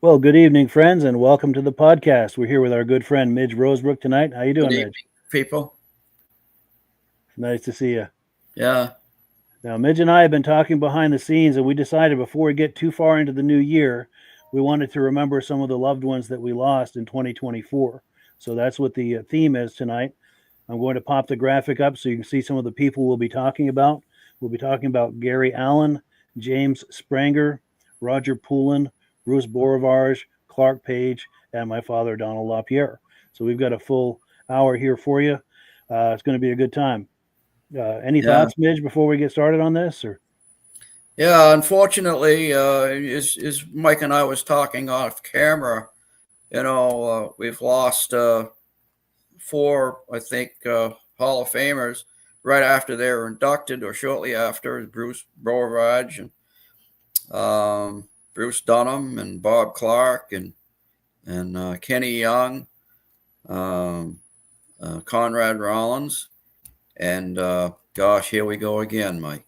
Well, good evening, friends, and welcome to the podcast. We're here with our good friend Midge ROSEBROOK tonight. How you Good doing, evening, Midge? people. Nice to see you. Yeah, Now, Midge and I have been talking behind the scenes, and we decided before we get too far into the new year, we wanted to remember some of the loved ones that we lost in 2024. So that's what the theme is tonight. I'm going to pop the graphic up so you can see some of the people we'll be talking about. We'll be talking about Gary Allen, James Spranger, Roger Poulin, Bruce Beaurivage, Clark Paige, and my father, Donald Lapierre. So we've got a full hour here for you. It's going to be a good time. Any yeah, thoughts, Midge, before we get started on this? Or yeah. Unfortunately, as Mike and I was talking off camera, we've lost four, I think, Hall of Famers right after they were inducted or shortly after. Bruce Beaurivage and Bruce Dunham and Bob Clark and Kenny Young, um, Conrad Rollins, and gosh, here we go again, Mike.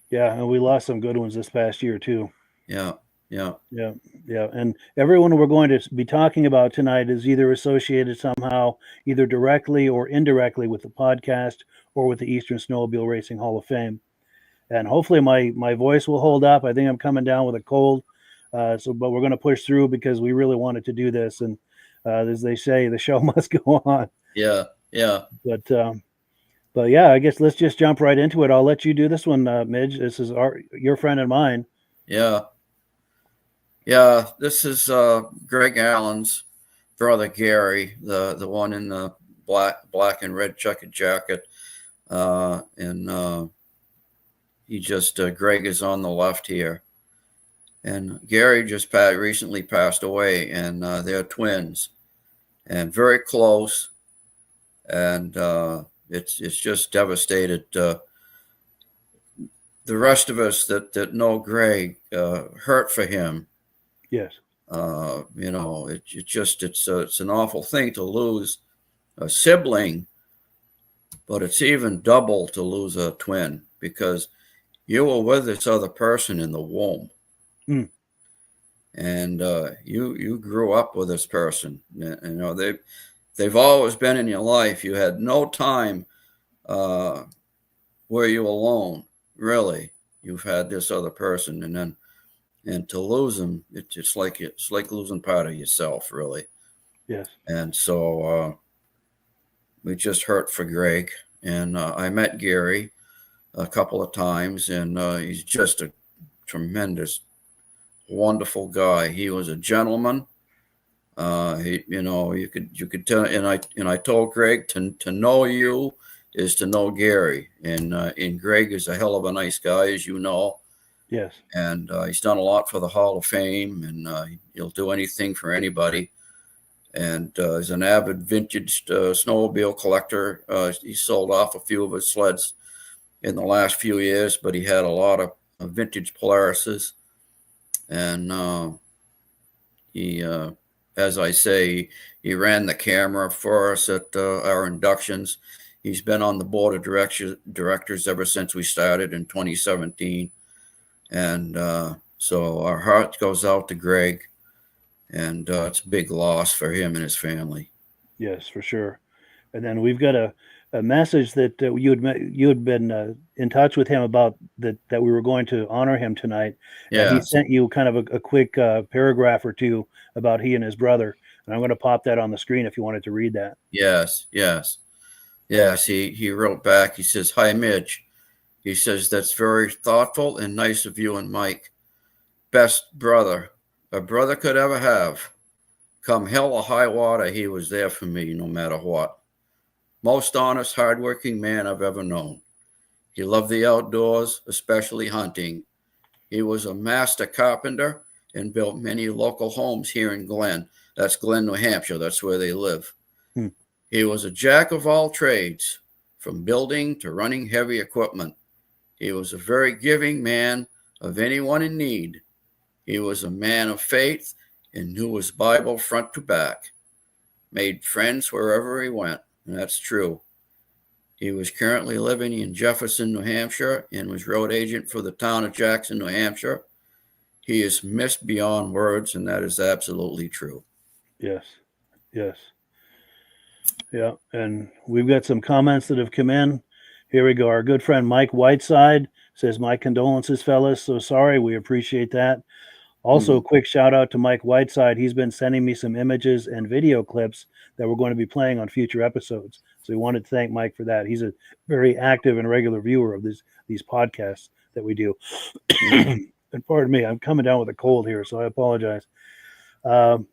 yeah, and we lost some good ones this past year too. Yeah, yeah. Yeah, yeah, and everyone we're going to be talking about tonight is either associated somehow, either directly or indirectly, with the podcast or with the Eastern Snowmobile Racing Hall of Fame. And hopefully, my voice will hold up. I think I'm coming down with a cold, but we're going to push through because we really wanted to do this. And as they say, the show must go on. Yeah, yeah, But but yeah, I guess let's just jump right into it. I'll let you do this one, Midge. This is your friend and mine. yeah, yeah. This is Greg Allen's brother Gary, the one in the black and red checkered jacket, and he just Greg is on the left here, and Gary just recently passed away, and they're twins, and very close, and it's just devastated. The rest of us that know Greg hurt for him. Yes. It's an awful thing to lose a sibling, but it's even double to lose a twin because you were with this other person in the womb, Mm. and you grew up with this person. They've always been in your life. You had no time uh, where you alone. Really, you've had this other person, and to lose them, it's like losing part of yourself, really. Yes. And so we just hurt for Greg. And I met Gary a couple of times, and he's just a tremendous, wonderful guy. He was a gentleman. You could tell, and I told Greg to know you is to know Gary, and Greg is a hell of a nice guy, as you know. Yes. And he's done a lot for the Hall of Fame, and he'll do anything for anybody. And he's an avid vintage snowmobile collector. He sold off a few of his sleds in the last few years, but he had a lot of vintage Polarises. And he, as I say, he ran the camera for us at our inductions. He's been on the board of directors ever since we started in 2017. And so our heart goes out to Greg, and it's a big loss for him and his family. Yes, for sure. And then we've got a message that you had been in touch with him about that we were going to honor him tonight, and he Yeah. sent you kind of a quick paragraph or two about he and his brother. And I'm going to pop that on the screen if you wanted to read that. Yes. Yes. Yes. He wrote back. He says, "Hi, Midge." He says, "That's very thoughtful and nice of you and Mike. Best brother a brother could ever have. Come hell or high water, he was there for me no matter what. Most honest, hardworking man I've ever known. He loved the outdoors, especially hunting. He was a master carpenter and built many local homes here in Glen. That's Glen, New Hampshire. That's where they live. Hmm. He was a jack of all trades, from building to running heavy equipment. He was a very giving man of anyone in need. He was a man of faith and knew his Bible front to back. Made friends wherever he went, and that's true. He was currently living in Jefferson, New Hampshire, and was road agent for the town of Jackson, New Hampshire. He is missed beyond words, and that is absolutely true. Yes. Yes. Yeah. And we've got some comments that have come in. Here we go. Our good friend Mike Whiteside says, "My condolences, fellas. So sorry. We appreciate that." Also, quick shout out to Mike Whiteside. He's been sending me some images and video clips that we're going to be playing on future episodes. So we wanted to thank Mike for that. He's a very active and regular viewer of these podcasts that we do. And pardon me, I'm coming down with a cold here, so I apologize. Our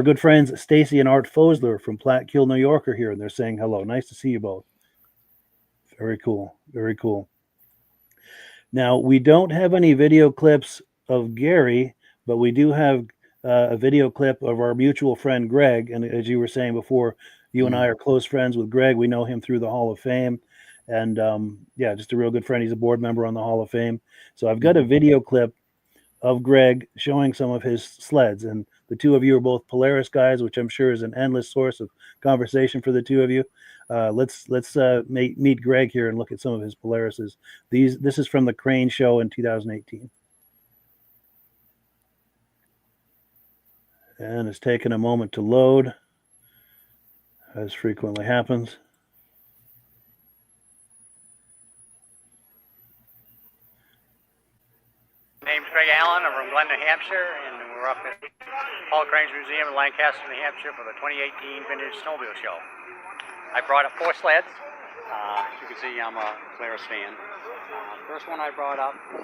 good friends Stacy and Art Fosler from Plattekill, New York are here, and they're saying hello. Nice to see you both. Very cool. Very cool. Now, we don't have any video clips of Gary, but we do have a video clip of our mutual friend Greg. And as you were saying before, you and I are close friends with Greg. We know him through the Hall of Fame. And yeah, just a real good friend. He's a board member on the Hall of Fame. So I've got a video clip of Greg showing some of his sleds. And the two of you are both Polaris guys, which I'm sure is an endless source of conversation for the two of you. Let's meet Greg here and look at some of his Polarises. This is from the Crane Show in 2018. And it's taken a moment to load, as frequently happens. Name's Greg Allen. I'm from Glen, New Hampshire, and we're up at Paul Crane's Museum in Lancaster, New Hampshire for the 2018 Vintage Snowmobile Show. I brought up 4 sleds. As you can see, I'm a Polaris fan. First one I brought up is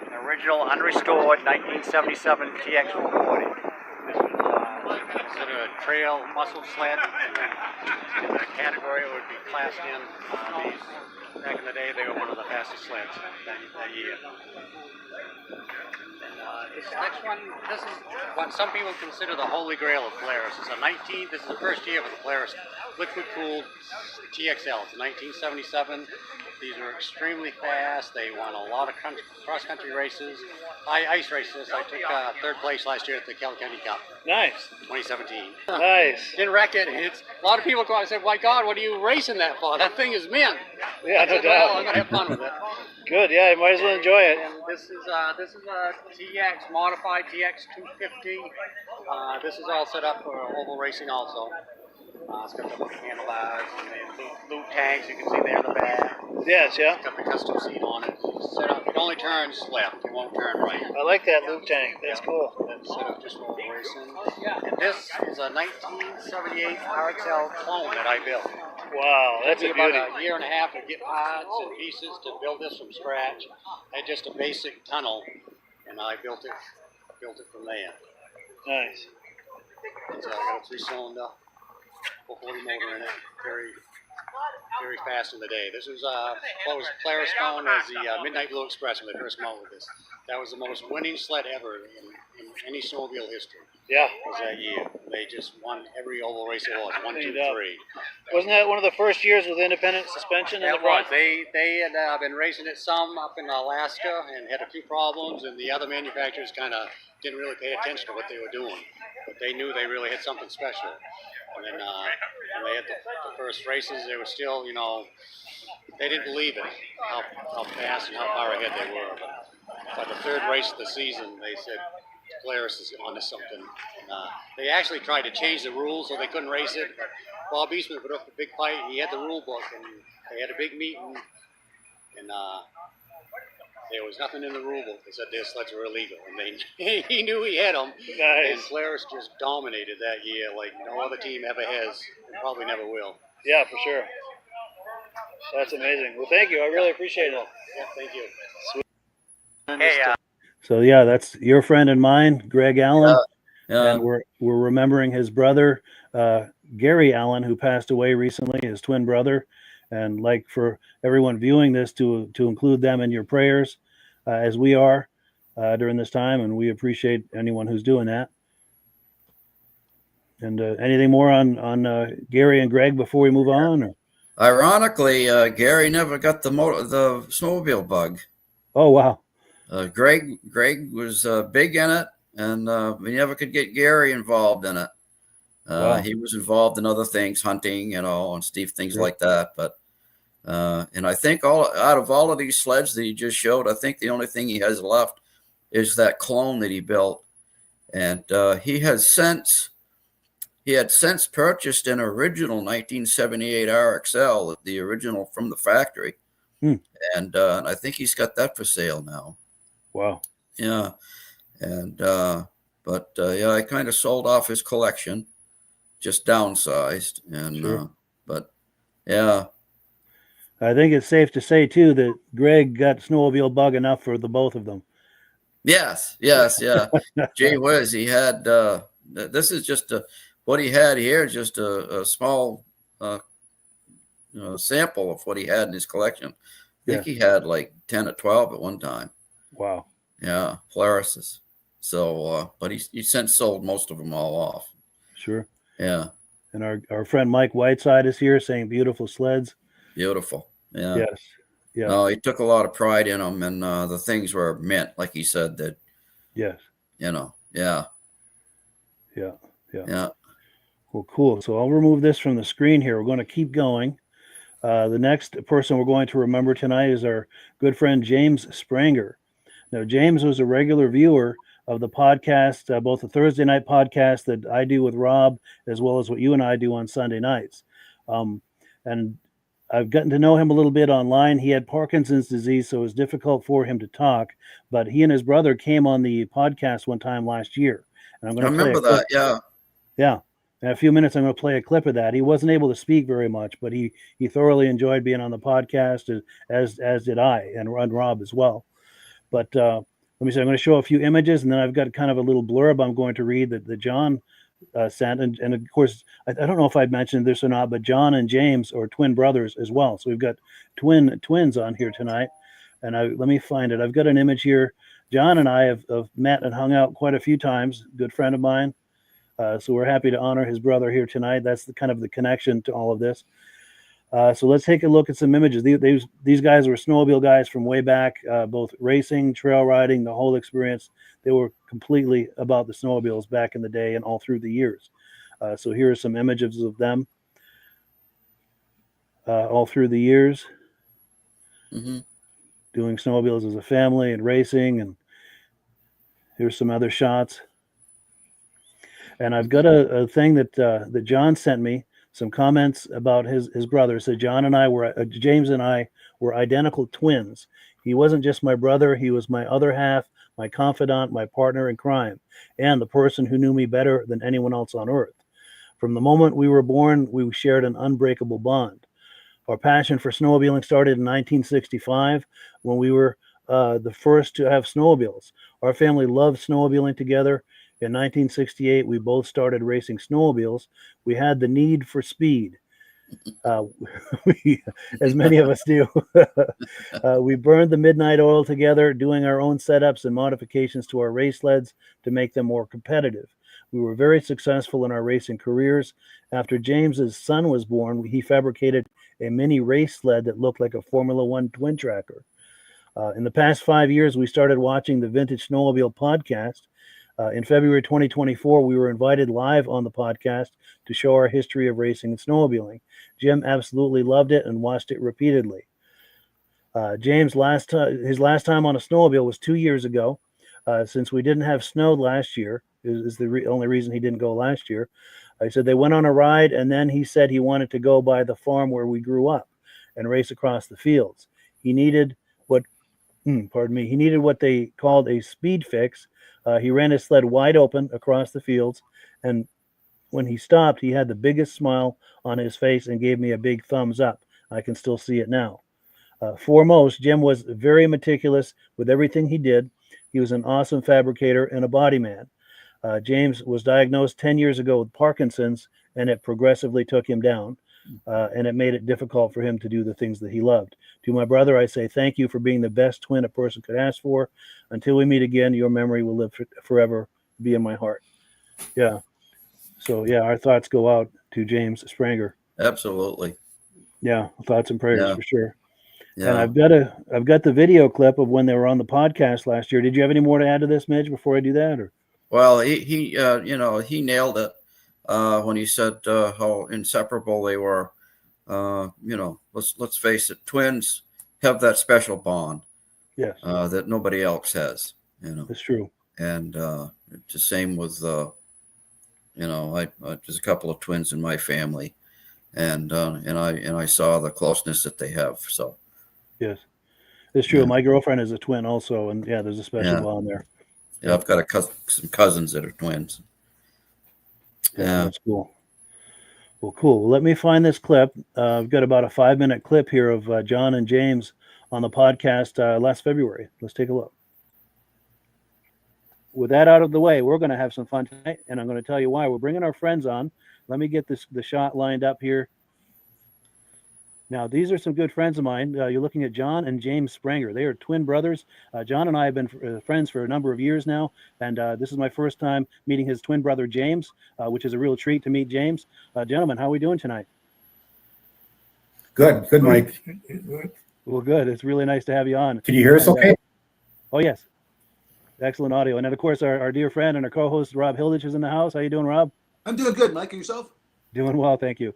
an original unrestored 1977 TX 440. This was considered a trail muscle sled. In the category it would be classed in. These, back in the day, they were one of the fastest sleds that year. This next one, this is what some people consider the holy grail of Polaris. This is the first year of the Polaris liquid-cooled TXL. It's 1977. These are extremely fast. They won a lot of cross-country races, ice races. I took 3rd place last year at the Kilkenny Cup. Nice. 2017. Nice. Didn't wreck it. A lot of people go out and say, "My God, what are you racing that for? That thing is mint." Yeah, no doubt. Well, I'm gonna have fun with it. Good. Yeah, you might as well enjoy it. And this is a TX modified TX 250. This is all set up for oval racing also. It's got the handlebars and the loop tanks you can see there in the back. Yes, yeah. It's got the custom seat on it. It's set up. It only turns left. It won't turn right. I like that loop tank. That's cool. It's set up just for oval racing. And this is a 1978 RXL clone that I built. Wow, that's a It took me beauty. about a year and a half to get parts and pieces to build this from scratch. I had just a basic tunnel, and I built it from there. Nice. So I got a 3-cylinder, 440 motor in it, very fast in the day. This was what was Polaris known as the Midnight Blue Express when they first mounted this. That was the most winning sled ever in any snowmobile history. Yeah. Was that year. They just won every oval race it was, 1, 2, 3. Wasn't that one of the first years with independent suspension in the It front? was. They had been racing it some up in Alaska and had a few problems, and the other manufacturers kind of didn't really pay attention to what they were doing. But they knew they really had something special. And then when they had the first races, they were still, they didn't believe it, how fast and how far ahead they were. But by the 3rd race of the season, they said, Polaris is onto something. And, they actually tried to change the rules so they couldn't race it. But Bob Eastman put up a big fight. He had the rule book, and they had a big meeting. And there was nothing in the rule book that said their sleds were illegal. And he knew he had them. Nice. And Polaris just dominated that year like no other team ever has, and probably never will. Yeah, for sure. That's amazing. Well, thank you. I really appreciate it. Yeah, thank you. Hey, So yeah, that's your friend and mine, Greg Allen. Yeah. And we're remembering his brother, Gary Allen, who passed away recently, his twin brother. And like for everyone viewing this, to include them in your prayers, as we are during this time, and we appreciate anyone who's doing that. And anything more on Gary and Greg before we move on? Or? Ironically, Gary never got the snowmobile bug. Oh wow! Greg was big in it, and we never could get Gary involved in it. Wow. He was involved in other things, hunting, and things like that. But and I think out of all of these sleds that he just showed, I think the only thing he has left is that clone that he built. And he had since purchased an original 1978 RXL, the original from the factory. And I think he's got that for sale now. Wow. Yeah. And but I kind of sold off his collection, just downsized. And Sure. but yeah. I think it's safe to say too that Greg got snowmobile bug enough for the both of them. Yes, yeah. Gee whiz, he had this is just what he had here is just a small sample of what he had in his collection. I think he had like 10 or 12 at one time. Wow. Yeah, Polaris's. So, but he since sold most of them all off. Sure. Yeah. And our friend Mike Whiteside is here saying beautiful sleds. Beautiful. Yeah. Yes. Yeah. No, he took a lot of pride in them, and the things were mint, like he said that. Yes. Yeah. Yeah. Well, cool. So I'll remove this from the screen here. We're going to keep going. The next person we're going to remember tonight is our good friend James Spranger. Now, James was a regular viewer of the podcast, both the Thursday night podcast that I do with Rob, as well as what you and I do on Sunday nights. And I've gotten to know him a little bit online. He had Parkinson's disease, so it was difficult for him to talk. But he and his brother came on the podcast one time last year. And I'm going to remember that. Yeah. Yeah. In a few minutes, I'm going to play a clip of that. He wasn't able to speak very much, but he thoroughly enjoyed being on the podcast, as did I, and Rob as well. But let me see. I'm going to show a few images, and then I've got kind of a little blurb I'm going to read that John sent. And of course, I don't know if I'd mentioned this or not, but John and James are twin brothers as well. So we've got twins on here tonight. And let me find it. I've got an image here. John and I have met and hung out quite a few times. Good friend of mine. So we're happy to honor his brother here tonight. That's the kind of the connection to all of this. So let's take a look at some images. These guys were snowmobile guys from way back, both racing, trail riding, the whole experience. They were completely about the snowmobiles back in the day and all through the years. So here are some images of them all through the years, doing snowmobiles as a family and racing. And here's some other shots. And I've got a thing that John sent me, some comments about his brother. So James and I were identical twins. He wasn't just my brother. He was my other half, my confidant, my partner in crime, and the person who knew me better than anyone else on earth. From the moment we were born, we shared an unbreakable bond. Our passion for snowmobiling started in 1965 when we were the first to have snowmobiles. Our family loved snowmobiling together. In 1968, we both started racing snowmobiles. We had the need for speed, as many of us do. We burned the midnight oil together, doing our own setups and modifications to our race sleds to make them more competitive. We were very successful in our racing careers. After James's son was born, he fabricated a mini race sled that looked like a Formula One twin tracker. In the past 5 years, we started watching the Vintage Snowmobile podcast. In February 2024, we were invited live on the podcast to show our history of racing and snowmobiling. Jim absolutely loved it and watched it repeatedly. James' his last time on a snowmobile was 2 years ago. Since we didn't have snow last year, is the only reason he didn't go last year. I said they went on a ride, and then he said he wanted to go by the farm where we grew up and race across the fields. He needed what they called a speed fix. He ran his sled wide open across the fields, and when he stopped, he had the biggest smile on his face and gave me a big thumbs up. I can still see it now. Foremost, Jim was very meticulous with everything he did. He was an awesome fabricator and a body man. James was diagnosed 10 years ago with Parkinson's, and it progressively took him down, and it made it difficult for him to do the things that he loved. To my brother, I say thank you for being the best twin a person could ask for. Until we meet again, your memory will live forever, be in my heart. Yeah. So, yeah, our thoughts go out to James Spranger. Absolutely. Yeah, thoughts and prayers for sure. Yeah. And I've got the video clip of when they were on the podcast last year. Did you have any more to add to this, Midge, before I do that? Or? Well, he nailed it when he said how inseparable they were. Let's face it, twins have that special bond. Yes. That nobody else has. That's true. And it's the same with, there's a couple of twins in my family, and I saw the closeness that they have. So Yes, it's true. yeah, My girlfriend is a twin also, and yeah, there's a special yeah, bond there. yeah. I've got some cousins that are twins. Yeah, that's cool. Well, cool. Let me find this clip. I've got about a 5-minute clip here of John and James on the podcast last February. Let's take a look. With that out of the way, we're going to have some fun tonight, and I'm going to tell you why. We're bringing our friends on. Let me get the shot lined up here. Now, these are some good friends of mine. You're looking at John and James Spranger. They are twin brothers. John and I have been friends for a number of years now, and this is my first time meeting his twin brother, James, which is a real treat to meet James. Gentlemen, how are we doing tonight? Good, Mike. Well, good. It's really nice to have you on. Can you hear us okay? Oh, yes. Excellent audio. And then, of course, our dear friend and our co-host, Rob Hilditch, is in the house. How you doing, Rob? I'm doing good, Mike. And yourself? Doing well, thank you.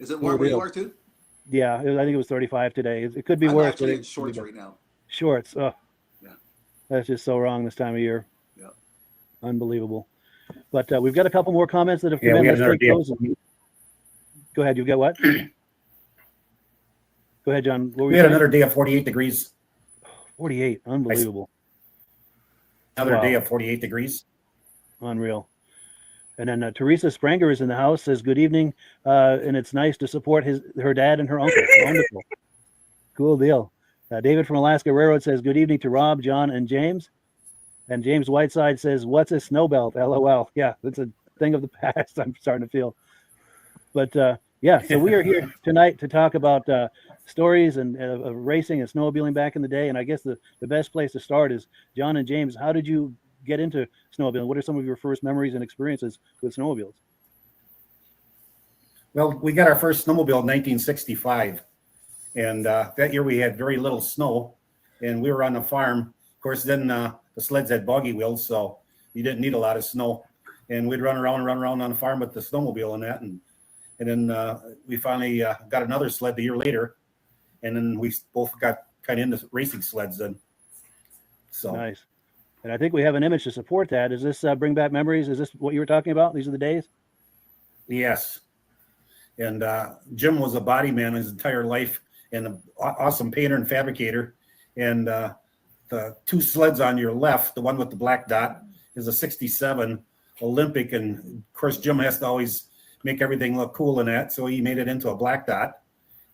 Is it warm where you are, too? Yeah, I think it was 35 today. It could be I'm worse. actually in shorts right now. Shorts. Oh, yeah. That's just so wrong this time of year. Yeah. Unbelievable. But we've got a couple more comments that have come Yeah, in. we had Let's another take day. those. Go ahead. You've got what? Go ahead, John. What were We you had saying? another day of 48 degrees. 48. Unbelievable. Another Wow. day of 48 degrees. Unreal. And then Teresa Spranger is in the house, says, good evening. And it's nice to support her dad and her uncle. Wonderful. Cool deal. David from Alaska Railroad says, good evening to Rob, John, and James. And James Whiteside says, what's a snow belt? LOL. Yeah, that's a thing of the past, I'm starting to feel. But yeah, so we are here tonight to talk about stories and racing and snowmobiling back in the day. And I guess the best place to start is, John and James, how did you get into snowmobiling? What are some of your first memories and experiences with snowmobiles? Well, we got our first snowmobile in 1965. And that year we had very little snow. And we were on the farm. Of course, then the sleds had boggy wheels, so you didn't need a lot of snow. And we'd run around on the farm with the snowmobile and that. And then we finally got another sled the year later. And then we both got kind of into racing sleds then. So Nice. And I think we have an image to support that. Is this bring back memories? Is this what you were talking about? These are the days? yes. And Jim was a body man his entire life and an awesome painter and fabricator. And the two sleds on your left, the one with the black dot, is a 67 Olympic. And of course, Jim has to always make everything look cool in that. So he made it into a black dot.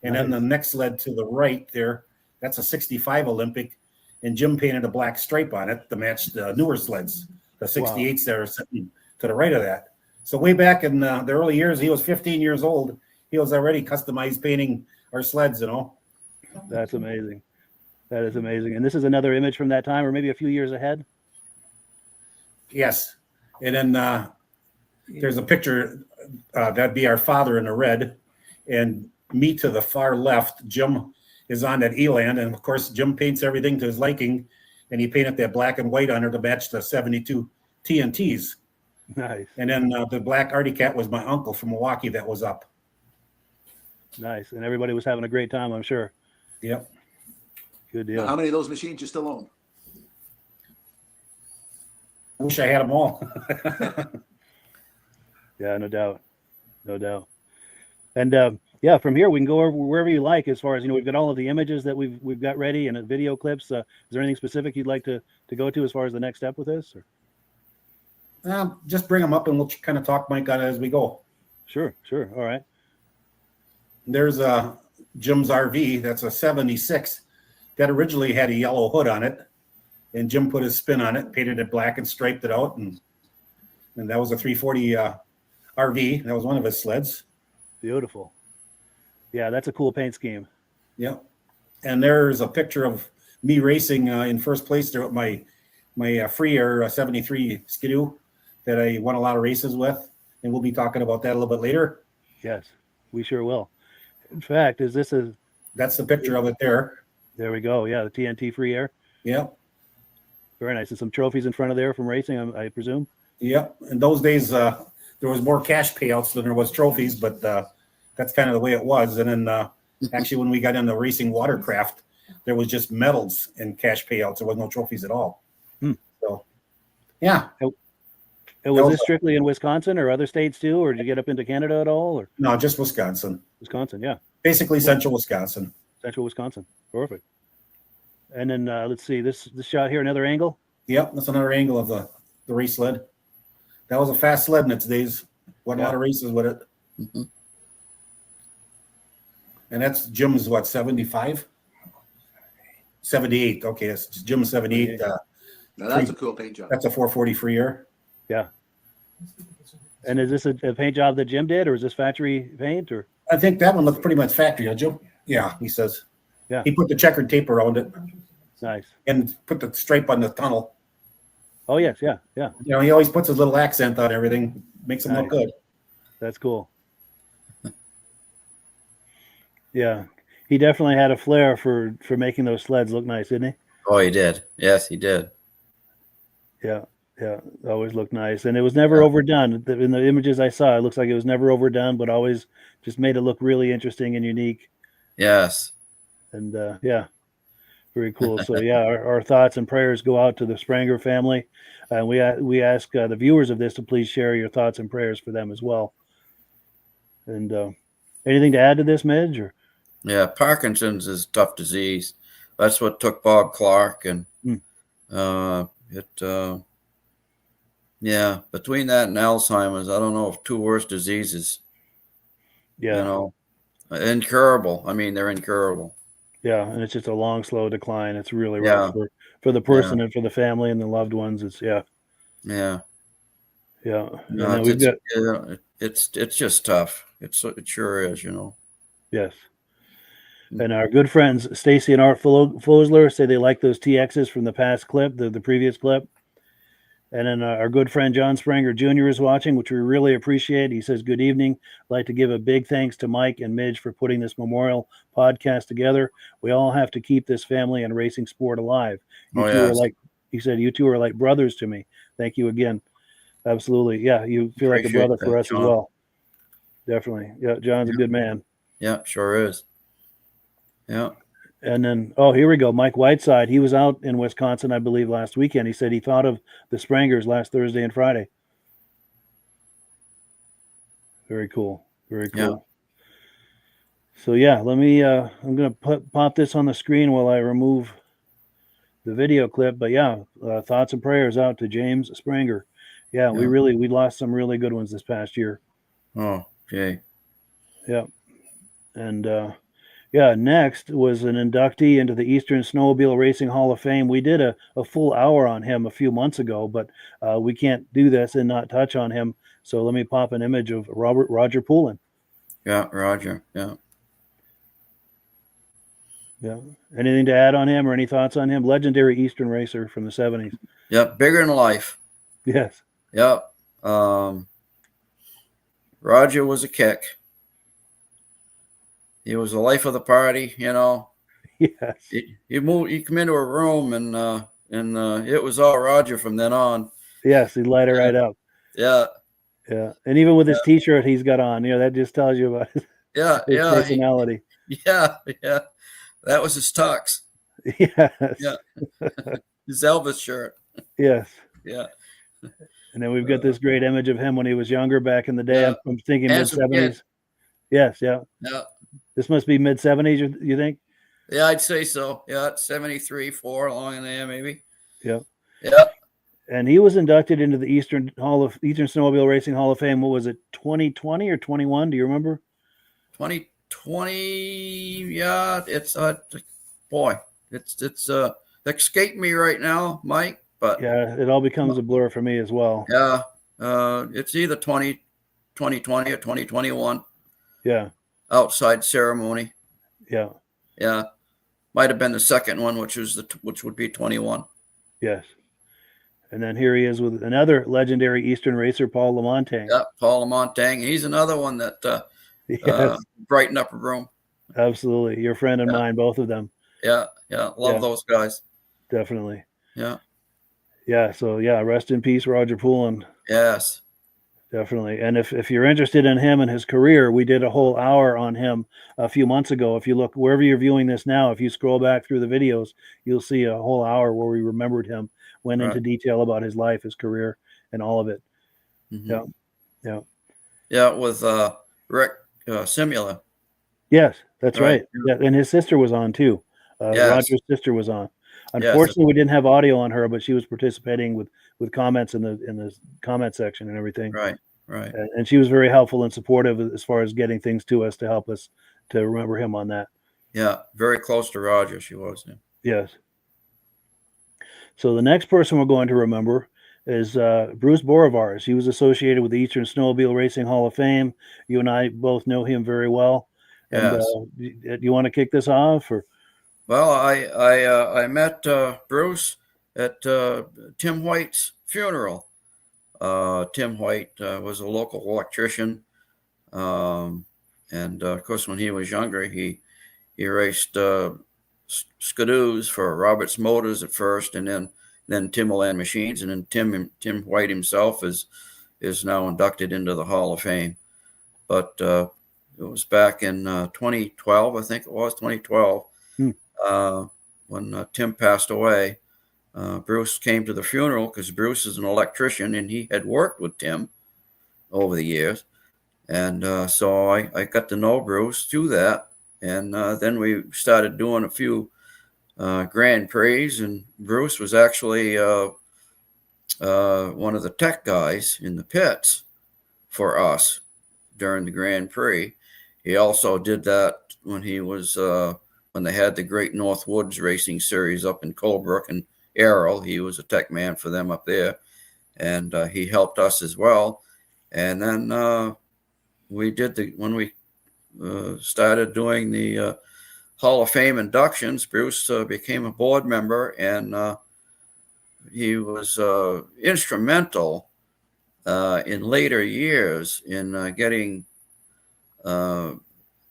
And then the next sled to the right there, that's a 65 Olympic. And Jim painted a black stripe on it to match the newer sleds, the 68s that are sitting to the right of that. So way back in the early years, he was 15 years old. He was already customized painting our sleds, you know. That's amazing. That is amazing. And this is another image from that time, or maybe a few years ahead? Yes. And then there's a picture, that'd be our father in the red. And me to the far left, Jim is on that Eland. And of course, Jim paints everything to his liking. And he painted that black and white on her to match the 72 TNTs. Nice. And then the black Artie Cat was my uncle from Milwaukee that was up. Nice. And everybody was having a great time, I'm sure. Yep. Good Now, deal. how many of those machines you still own? I wish I had them all. Yeah, no doubt. No doubt. And yeah, from here we can go over wherever you like. As far as we've got all of the images that we've got ready and video clips. Is there anything specific you'd like to go to as far as the next step with this? Or? Just bring them up and we'll kind of talk, Mike, on it as we go. Sure. All right. There's Jim's RV. That's a 76 that originally had a yellow hood on it. And Jim put his spin on it, painted it black and striped it out. And that was a 340 RV. That was one of his sleds. Beautiful. Yeah, that's a cool paint scheme. Yeah. And there's a picture of me racing in first place there with my free air 73 Skidoo that I won a lot of races with. And we'll be talking about that a little bit later. Yes, we sure will. In fact, That's the picture of it there. There we go. Yeah, the TNT free air. Yeah. Very nice. And some trophies in front of there from racing, I presume. Yep. In those days, there was more cash payouts than there was trophies, but that's kind of the way it was. And then actually, when we got into racing watercraft, there was just medals and cash payouts. There was no trophies at all. So Yeah. And That was was this strictly in Wisconsin or other states too, or did you get up into Canada at all, or no, just Wisconsin. Wisconsin? Yeah, Basically Cool. central Wisconsin. central Wisconsin. Perfect. And then let's see this shot here, another angle. Yep, that's another angle of the race sled. That was a fast sled in its days. Won a lot of races with it. Mhm. And that's Jim's what, 75? 78. Okay, it's Jim's 78. Now that's a cool paint job. That's a 440 free air. Yeah. And is this a paint job that Jim did, or is this factory paint, or? I think that one looks pretty much factory, Jim. Yeah, he says. Yeah. He put the checkered tape around it Nice. and put the stripe on the tunnel. Oh yes, yeah, yeah. You know, he always puts his little accent on everything, makes him look Nice. good. That's cool. Yeah, he definitely had a flair for making those sleds look nice, didn't he? Oh, he did. Yes, he did. Yeah, yeah. Always looked nice, and it was never overdone. In the images I saw, it looks like it was never overdone, but always just made it look really interesting and unique. Yes. And yeah, very cool. So yeah, our thoughts and prayers go out to the Spranger family, and we ask the viewers of this to please share your thoughts and prayers for them as well. And anything to add to this, Midge? Or? Yeah, Parkinson's is a tough disease. That's what took Bob Clark, and yeah, between that and Alzheimer's, I don't know if two worse diseases. Yeah, You know, incurable. I mean, they're incurable. yeah, and it's just a long, slow decline. It's really rough for the person and for the family and the loved ones. It's Yeah. yeah. No, And then we've got it's just tough. It sure is, you know. yes. And our good friends Stacy and Art Fosler say they like those TXs from the past clip, the previous clip. And then our good friend John Spranger Jr. is watching, which we really appreciate. He says, "Good evening. I'd like to give a big thanks to Mike and Midge for putting this memorial podcast together. We all have to keep this family and racing sport alive. You two are like," he said, "you two are like brothers to me. Thank you again." Absolutely. Yeah, you feel like a brother for us John. as well. Definitely. Yeah, John's a good man. Yeah, sure is. Yeah. And then, oh, here we go. Mike Whiteside. He was out in Wisconsin, I believe, last weekend. He said he thought of the Sprangers last Thursday and Friday. Very cool. Very cool. Yeah. So, yeah, let me, I'm going to pop this on the screen while I remove the video clip. But, yeah, thoughts and prayers out to James Spranger. Yeah, we lost some really good ones this past year. Oh, okay. Yeah. And, yeah, next was an inductee into the Eastern Snowmobile Racing Hall of Fame. We did a full hour on him a few months ago, but we can't do this and not touch on him. So let me pop an image of Roger Poulin. Yeah, Roger. Yeah. Yeah. Anything to add on him or any thoughts on him? Legendary Eastern racer from the 70s. Yeah, bigger than life. Yes. Yep. Roger was a kick. He was the life of the party, you know. Yes. You come into a room and it was all Roger from then on. Yes, he light it right up. Yeah. Yeah. And even with his T-shirt he's got on, that just tells you about his personality. Yeah. That was his tux. Yes. Yeah. His Elvis shirt. Yes. Yeah. And then we've got this great image of him when he was younger back in the day. Yeah. I'm thinking Handsome mid-70s. kid. Yes, yeah. Yeah. This must be mid-70s, you think? Yeah, I'd say so. Yeah, it's 73, 4 along in there, maybe. Yeah. Yeah. And he was inducted into the Eastern Snowmobile Racing Hall of Fame. What was it, 2020 or 21? Do you remember? 2020. Yeah, it's boy, it's escaping me right now, Mike. But yeah, it all becomes a blur for me as well. Yeah, it's either 2020 or 2021. Yeah. Outside ceremony. Yeah. Yeah. Might have been the second one, which would be 21. Yes. And then here he is with another legendary Eastern racer, Paul Lamontagne. Yeah, Paul Lamontagne. He's another one that brightened up a room. Absolutely. Your friend and mine, both of them. Yeah. Love those guys. Definitely. Yeah. Yeah. So, rest in peace, Roger Poulin. Yes. Definitely. And if you're interested in him and his career, we did a whole hour on him a few months ago. If you look wherever you're viewing this now, if you scroll back through the videos, you'll see a whole hour where we remembered him, went into Right. detail about his life, his career, and all of it. Mhm. Yeah. Yeah. Yeah, with Rick Simula. Yes, that's Right. right. Yeah. And his sister was on too. Yes. Roger's sister was on. Yes. Unfortunately, we didn't have audio on her, but she was participating with comments in the comment section and everything. Right. Right. And she was very helpful and supportive as far as getting things to us to help us to remember him on that. Yeah, very close to Roger. She was. Yeah. Yes. So the next person we're going to remember is Bruce Beaurivage. He was associated with the Eastern Snowmobile Racing Hall of Fame. You and I both know him very well. And Yes. do you want to kick this off? Or Well, I met Bruce at Tim White's funeral. Tim White was a local electrician, and of course, when he was younger, he raced skidoos for Roberts Motors at first, and then Timberland Machines, and then Tim White himself is now inducted into the Hall of Fame. But it was back in 2012, I think it was 2012, when Tim passed away. Bruce came to the funeral because Bruce is an electrician and he had worked with Tim over the years. And so I got to know Bruce through that. And then we started doing a few Grand Prix, and Bruce was actually one of the tech guys in the pits for us during the Grand Prix. He also did that when he was when they had the Great North Woods Racing Series up in Colebrook and Errol. He was a tech man for them up there, and he helped us as well. And then we did when we started doing the Hall of Fame inductions, Bruce became a board member, and he was instrumental in later years in getting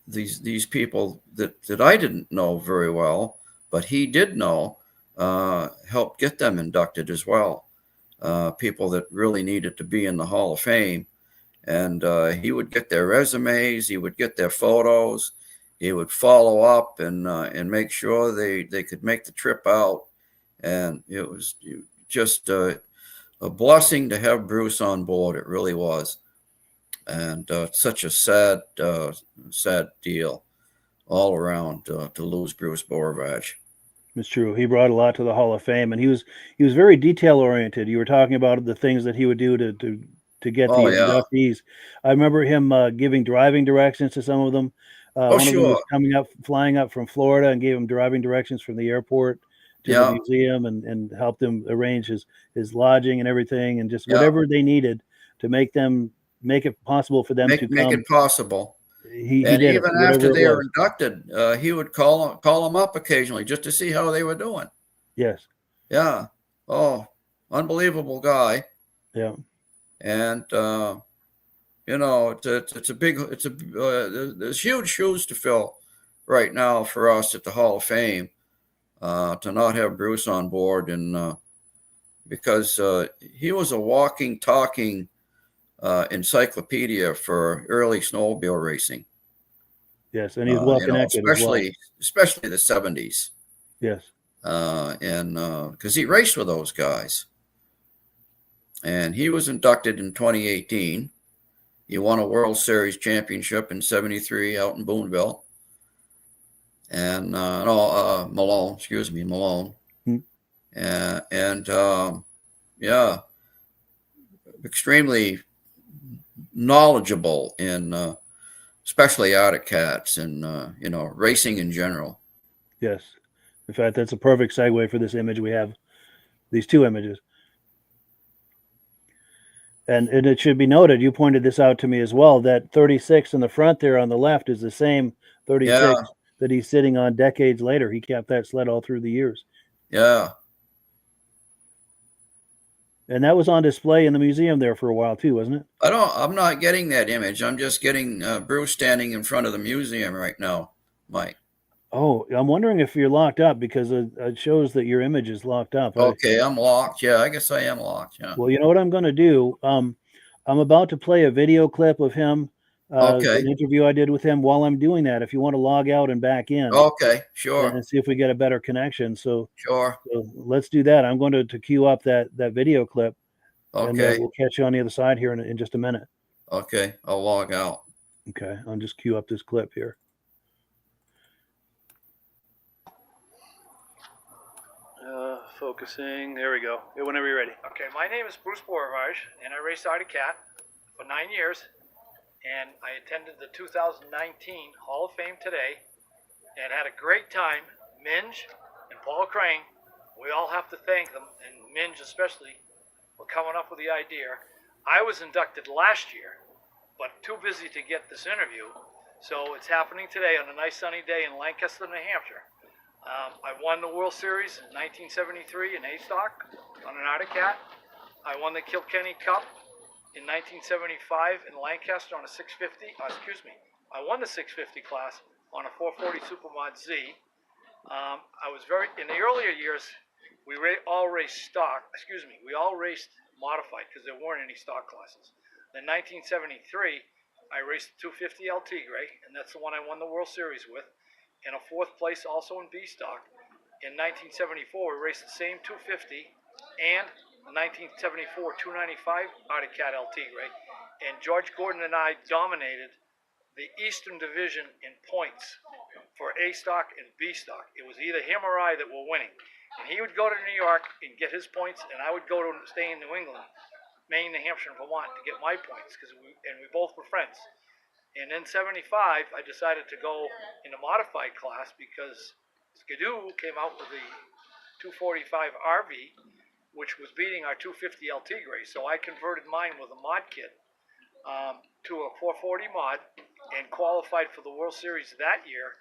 these people that I didn't know very well, but he did know, helped get them inducted as well. People that really needed to be in the Hall of Fame. And he would get their resumes, he would get their photos, he would follow up and make sure they could make the trip out. And it was just a blessing to have Bruce on board. It really was. And such a sad deal all around to lose Bruce Beaurivage. it's true. He brought a lot to the Hall of Fame, and he was very detail oriented. You were talking about the things that he would do to get the inductees. I remember him giving driving directions to some of them. One of them was flying up from Florida, and gave him driving directions from the airport to the museum, and helped them arrange his lodging and everything, and just whatever they needed to make it possible for them to come. Make it possible. He did even after they were inducted, he would call them up occasionally just to see how they were doing. Yes. Yeah. Oh, unbelievable guy. Yeah. And there's huge shoes to fill right now for us at the Hall of Fame, to not have Bruce on board, and because he was a walking, talking encyclopedia for early snowmobile racing. Yes, and he's well connected, especially the 70s. Yes. And because he raced with those guys. And he was inducted in 2018. He won a World Series championship in '73 out in Boonville. And Malone. Extremely knowledgeable in especially Arctic cats and racing in general. Yes. In fact, that's a perfect segue for this image. We have these two images. And it should be noted, you pointed this out to me as well, that 36 in the front there on the left is the same 36 that he's sitting on decades later. He kept that sled all through the years. Yeah. And that was on display in the museum there for a while too, wasn't it? I'm not getting that image. I'm just getting Bruce standing in front of the museum right now, Mike. Oh, I'm wondering if you're locked up, because it shows that your image is locked up. Okay, I'm locked. Yeah, I guess I am locked. Yeah. Well, you know what I'm going to do? I'm about to play a video clip of him, Okay. an interview I did with him. While I'm doing that, if you want to log out and back in Okay. Sure. and see if we get a better connection. So Sure. let's do that. I'm going to queue up that video clip, and Okay. we'll catch you on the other side here in just a minute. Okay. I'll log out. Okay, I'll just queue up this clip here. Focusing. There we go. Whenever you're ready. Okay, my name is Bruce Beaurivage, and I raced Arctic Cat for 9 years. And I attended the 2019 Hall of Fame today and had a great time. Minge and Paul Crane, we all have to thank them, and Minge especially, for coming up with the idea. I was inducted last year, but too busy to get this interview. So it's happening today on a nice sunny day in Lancaster, New Hampshire. I won the World Series in 1973 in A-Stock on an Arctic Cat. I won the Kilkenny Cup in 1975 in Lancaster on a 650. I won the 650 class on a 440 Supermod Z. I was in the earlier years, we all raced stock. We all raced modified because there weren't any stock classes. In 1973, I raced the 250 LT Gray, and that's the one I won the World Series with. In a 4th place also in B stock. In 1974, we raced the same 250 and the 1974 295 Arctic Cat LT Gray. And George Gordon and I dominated the Eastern Division in points for A stock and B stock. It was either him or I that were winning. And he would go to New York and get his points, and I would go to stay in New England, Maine, New Hampshire, and Vermont to get my points, because we both were friends. And in 75, I decided to go in a modified class because Skidoo came out with the 245 RV, which was beating our 250 LT Gray. So I converted mine with a mod kit to a 440 mod and qualified for the World Series that year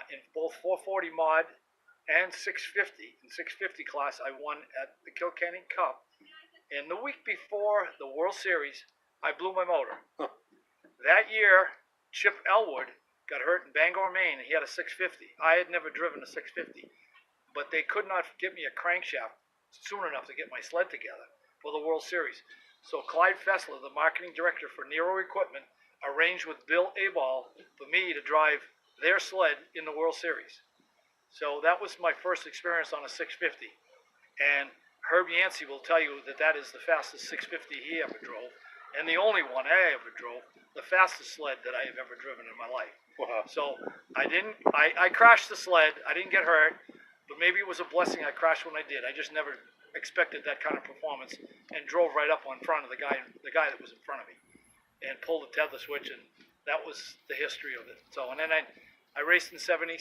in both 440 mod and 650. In 650 class, I won at the Kilkenny Cup. And the week before the World Series, I blew my motor. That year, Chip Elwood got hurt in Bangor, Maine, and he had a 650. I had never driven a 650, but they could not get me a crankshaft soon enough to get my sled together for the World Series. So Clyde Fessler, the marketing director for Nero Equipment, arranged with Bill Aball for me to drive their sled in the World Series. So that was my first experience on a 650. And Herb Yancey will tell you that is the fastest 650 he ever drove, and the only one I ever drove, the fastest sled that I have ever driven in my life. Wow. So I crashed the sled. I didn't get hurt, but maybe it was a blessing I crashed when I did. I just never expected that kind of performance and drove right up in front of the guy that was in front of me and pulled the tether switch, and that was the history of it. So, and then I raced in 76.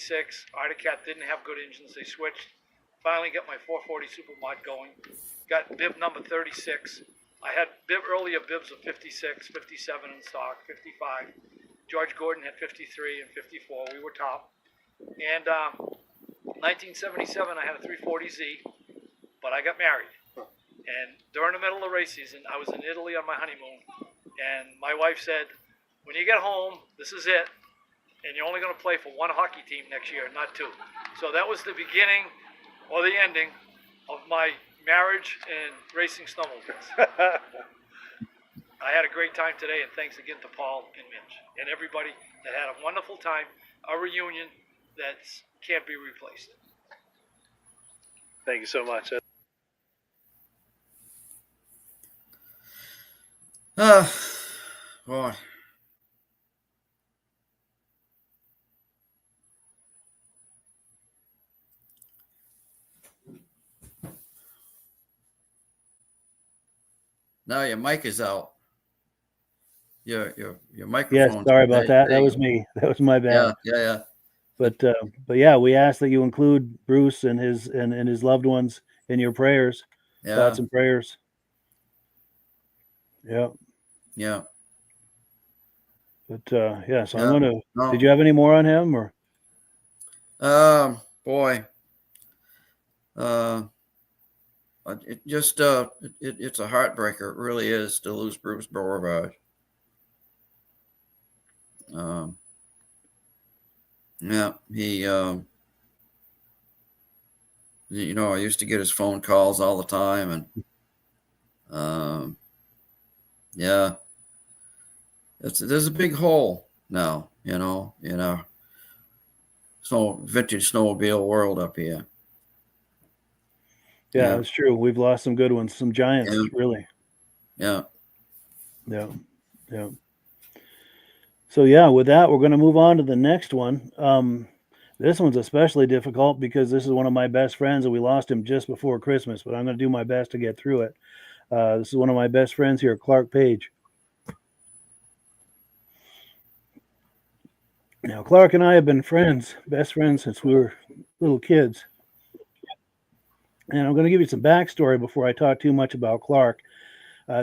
Arctic Cat didn't have good engines. They switched. Finally got my 440 Supermod going. Got bib number 36. I had earlier bibs of 56, 57 in stock, 55. George Gordon had 53 and 54. We were top. And 1977, I had a 340Z, but I got married. And during the middle of the race season, I was in Italy on my honeymoon. And my wife said, when you get home, this is it. And you're only going to play for one hockey team next year, not two. So that was the beginning or the ending of my marriage and racing snowmobiles. I had a great time today, and thanks again to Paul and Mitch and everybody that had a wonderful time, a reunion that can't be replaced. Thank you so much. Boy. Now your mic is out. Your microphone. Yes, sorry about that. That was me. That was my bad. Yeah. But yeah, we ask that you include Bruce and his loved ones in your prayers, thoughts and prayers. Yeah. Yeah. But yeah, so Yeah. I'm gonna. No. Did you have any more on him or? Boy. It just it's a heartbreaker. It really is to lose Bruce Beaurivage. Yeah, he I used to get his phone calls all the time, and Yeah. There's a big hole now, in our vintage snowmobile world up here. Yeah, Yeah. that's true. We've lost some good ones, some giants, Yeah. really. Yeah. Yeah. Yeah. So yeah, with that, we're going to move on to the next one. This one's especially difficult because this is one of my best friends, and we lost him just before Christmas. But I'm going to do my best to get through it. This is one of my best friends here, Clark Paige. Now, Clark and I have been best friends since we were little kids. And I'm going to give you some backstory before I talk too much about Clark.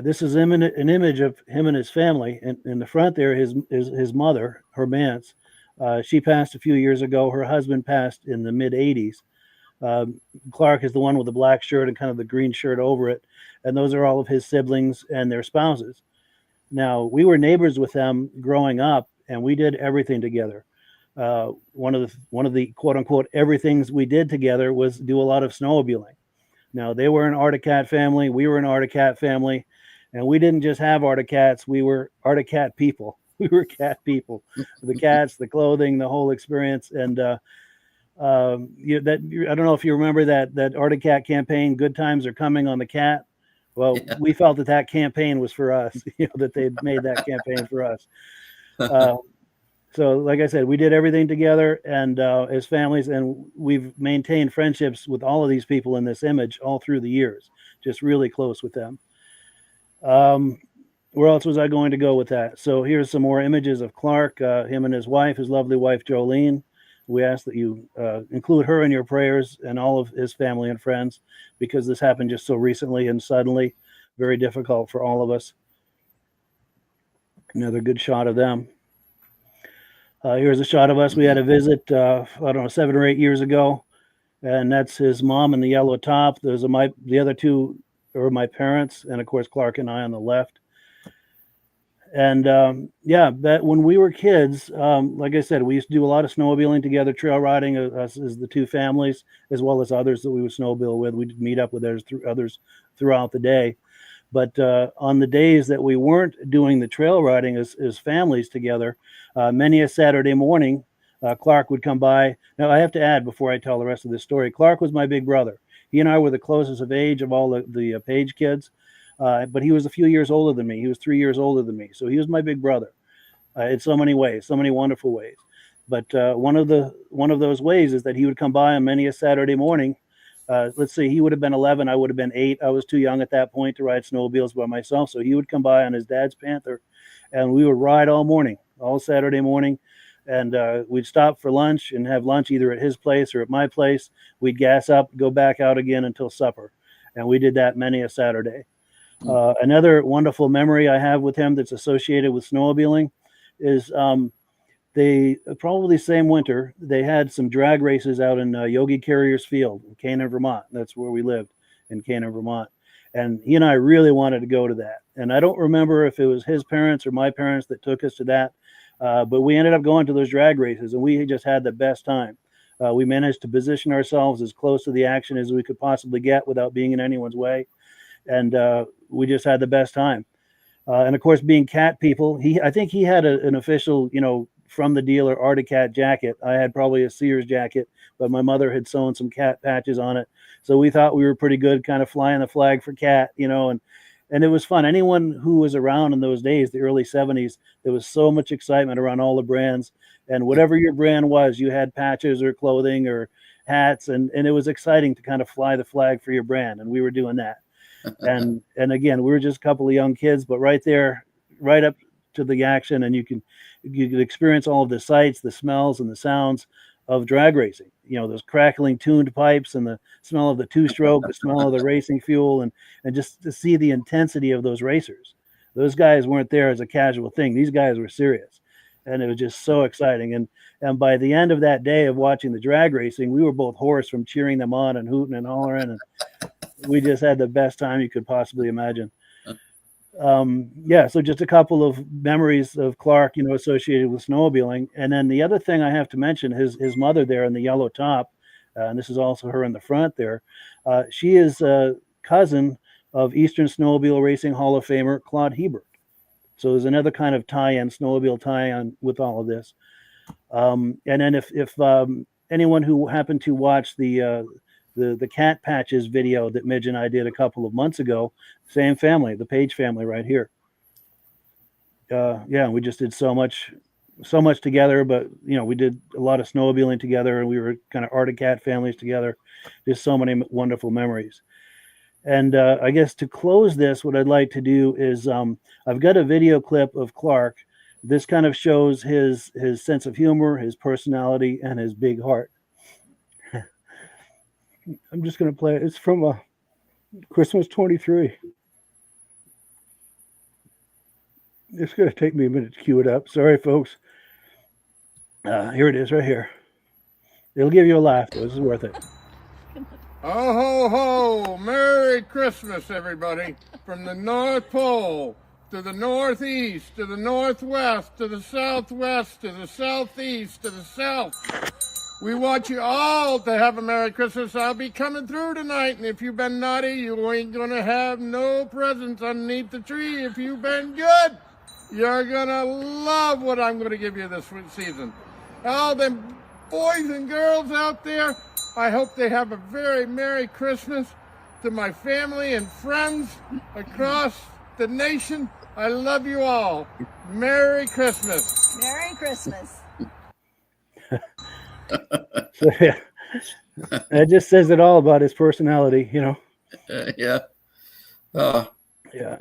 This is an image of him and his family. And in the front there, his mother, her Mance. She passed a few years ago. Her husband passed in the mid 80s. Clark is the one with the black shirt and kind of the green shirt over it. And those are all of his siblings and their spouses. Now, we were neighbors with them growing up, and we did everything together. One of the quote unquote everythings we did together was do a lot of snowmobiling. Now, they were an Arctic Cat family, we were an Arctic Cat family, and we didn't just have Arctic Cats, we were Arctic Cat people. We were cat people. The cats, the clothing, the whole experience. And I don't know if you remember that Arctic Cat campaign, Good Times Are Coming on the Cat. Well, Yeah. we felt that campaign was for us, that they'd made that campaign for us. So, like I said, we did everything together and as families, and we've maintained friendships with all of these people in this image all through the years, just really close with them. Where else was I going to go with that? So here's some more images of Clark, him and his wife, his lovely wife, Jolene. We ask that you include her in your prayers and all of his family and friends, because this happened just so recently and suddenly, very difficult for all of us. Another good shot of them. Here's a shot of us. We had a visit, I don't know, 7 or 8 years ago, and that's his mom in the yellow top. The other two are my parents, and of course Clark and I on the left. And that when we were kids, like I said, we used to do a lot of snowmobiling together, trail riding, us as the two families, as well as others that we would snowmobile with. We'd meet up with others throughout the day. But on the days that we weren't doing the trail riding as families together, many a Saturday morning, Clark would come by. Now, I have to add before I tell the rest of this story, Clark was my big brother. He and I were the closest of age of all the Paige kids, but he was a few years older than me. He was 3 years older than me. So he was my big brother in so many ways, so many wonderful ways. But one of those ways is that he would come by on many a Saturday morning. Let's see, he would have been 11. I would have been 8. I was too young at that point to ride snowmobiles by myself. So he would come by on his dad's Panther, and we would ride all morning, all Saturday morning. And we'd stop for lunch and have lunch either at his place or at my place. We'd gas up, go back out again until supper. And we did that many a Saturday. Another wonderful memory I have with him that's associated with snowmobiling is they probably same winter, they had some drag races out in Yogi Carrier's Field in Canaan, Vermont. That's where we lived, in Canaan, Vermont. And he and I really wanted to go to that. And I don't remember if it was his parents or my parents that took us to that, but we ended up going to those drag races, and we just had the best time. We managed to position ourselves as close to the action as we could possibly get without being in anyone's way. And we just had the best time. And of course, being cat people, I think he had an official, from the dealer Arctic Cat jacket. I had probably a Sears jacket, but my mother had sewn some cat patches on it. So we thought we were pretty good, kind of flying the flag for cat, and it was fun. Anyone who was around in those days, the early 70s, there was so much excitement around all the brands. And whatever your brand was, you had patches or clothing or hats. And it was exciting to kind of fly the flag for your brand. And we were doing that. And again, we were just a couple of young kids, but right there, right up to the action, and you could experience all of the sights, the smells, and the sounds of drag racing. Those crackling tuned pipes and the smell of the two-stroke, the smell of the racing fuel, and just to see the intensity of those racers. Those guys weren't there as a casual thing. These guys were serious, and it was just so exciting. And by the end of that day of watching the drag racing, we were both hoarse from cheering them on and hooting and hollering, and we just had the best time you could possibly imagine. So just a couple of memories of Clark, associated with snowmobiling. And then the other thing I have to mention, his mother there in the yellow top, and this is also her in the front there. She is a cousin of Eastern Snowmobile Racing Hall of Famer Claude Hebert. So there's another kind of tie-in, snowmobile tie-in with all of this. And then if anyone who happened to watch the cat patches video that Midge and I did a couple of months ago, same family, the Paige family right here. Yeah, we just did so much together, but we did a lot of snowmobiling together, and we were kind of Arctic cat families together. Just so many wonderful memories. And I guess to close this, what I'd like to do is I've got a video clip of Clark. This kind of shows his sense of humor, his personality, and his big heart. I'm just going to play it. It's from Christmas 23. It's going to take me a minute to cue it up. Sorry, folks. Here it is right here. It'll give you a laugh, though. This is worth it. Oh, ho, ho! Merry Christmas, everybody! From the North Pole to the Northeast to the Northwest to the Southwest to the Southeast to the South. We want you all to have a Merry Christmas. I'll be coming through tonight, and if you've been naughty, you ain't gonna have no presents underneath the tree. If you've been good, you're gonna love what I'm gonna give you this season. All them boys and girls out there, I hope they have a very Merry Christmas. To my family and friends across the nation, I love you all. Merry Christmas. Merry Christmas. So, yeah, that just says it all about his personality, Yeah. Yeah,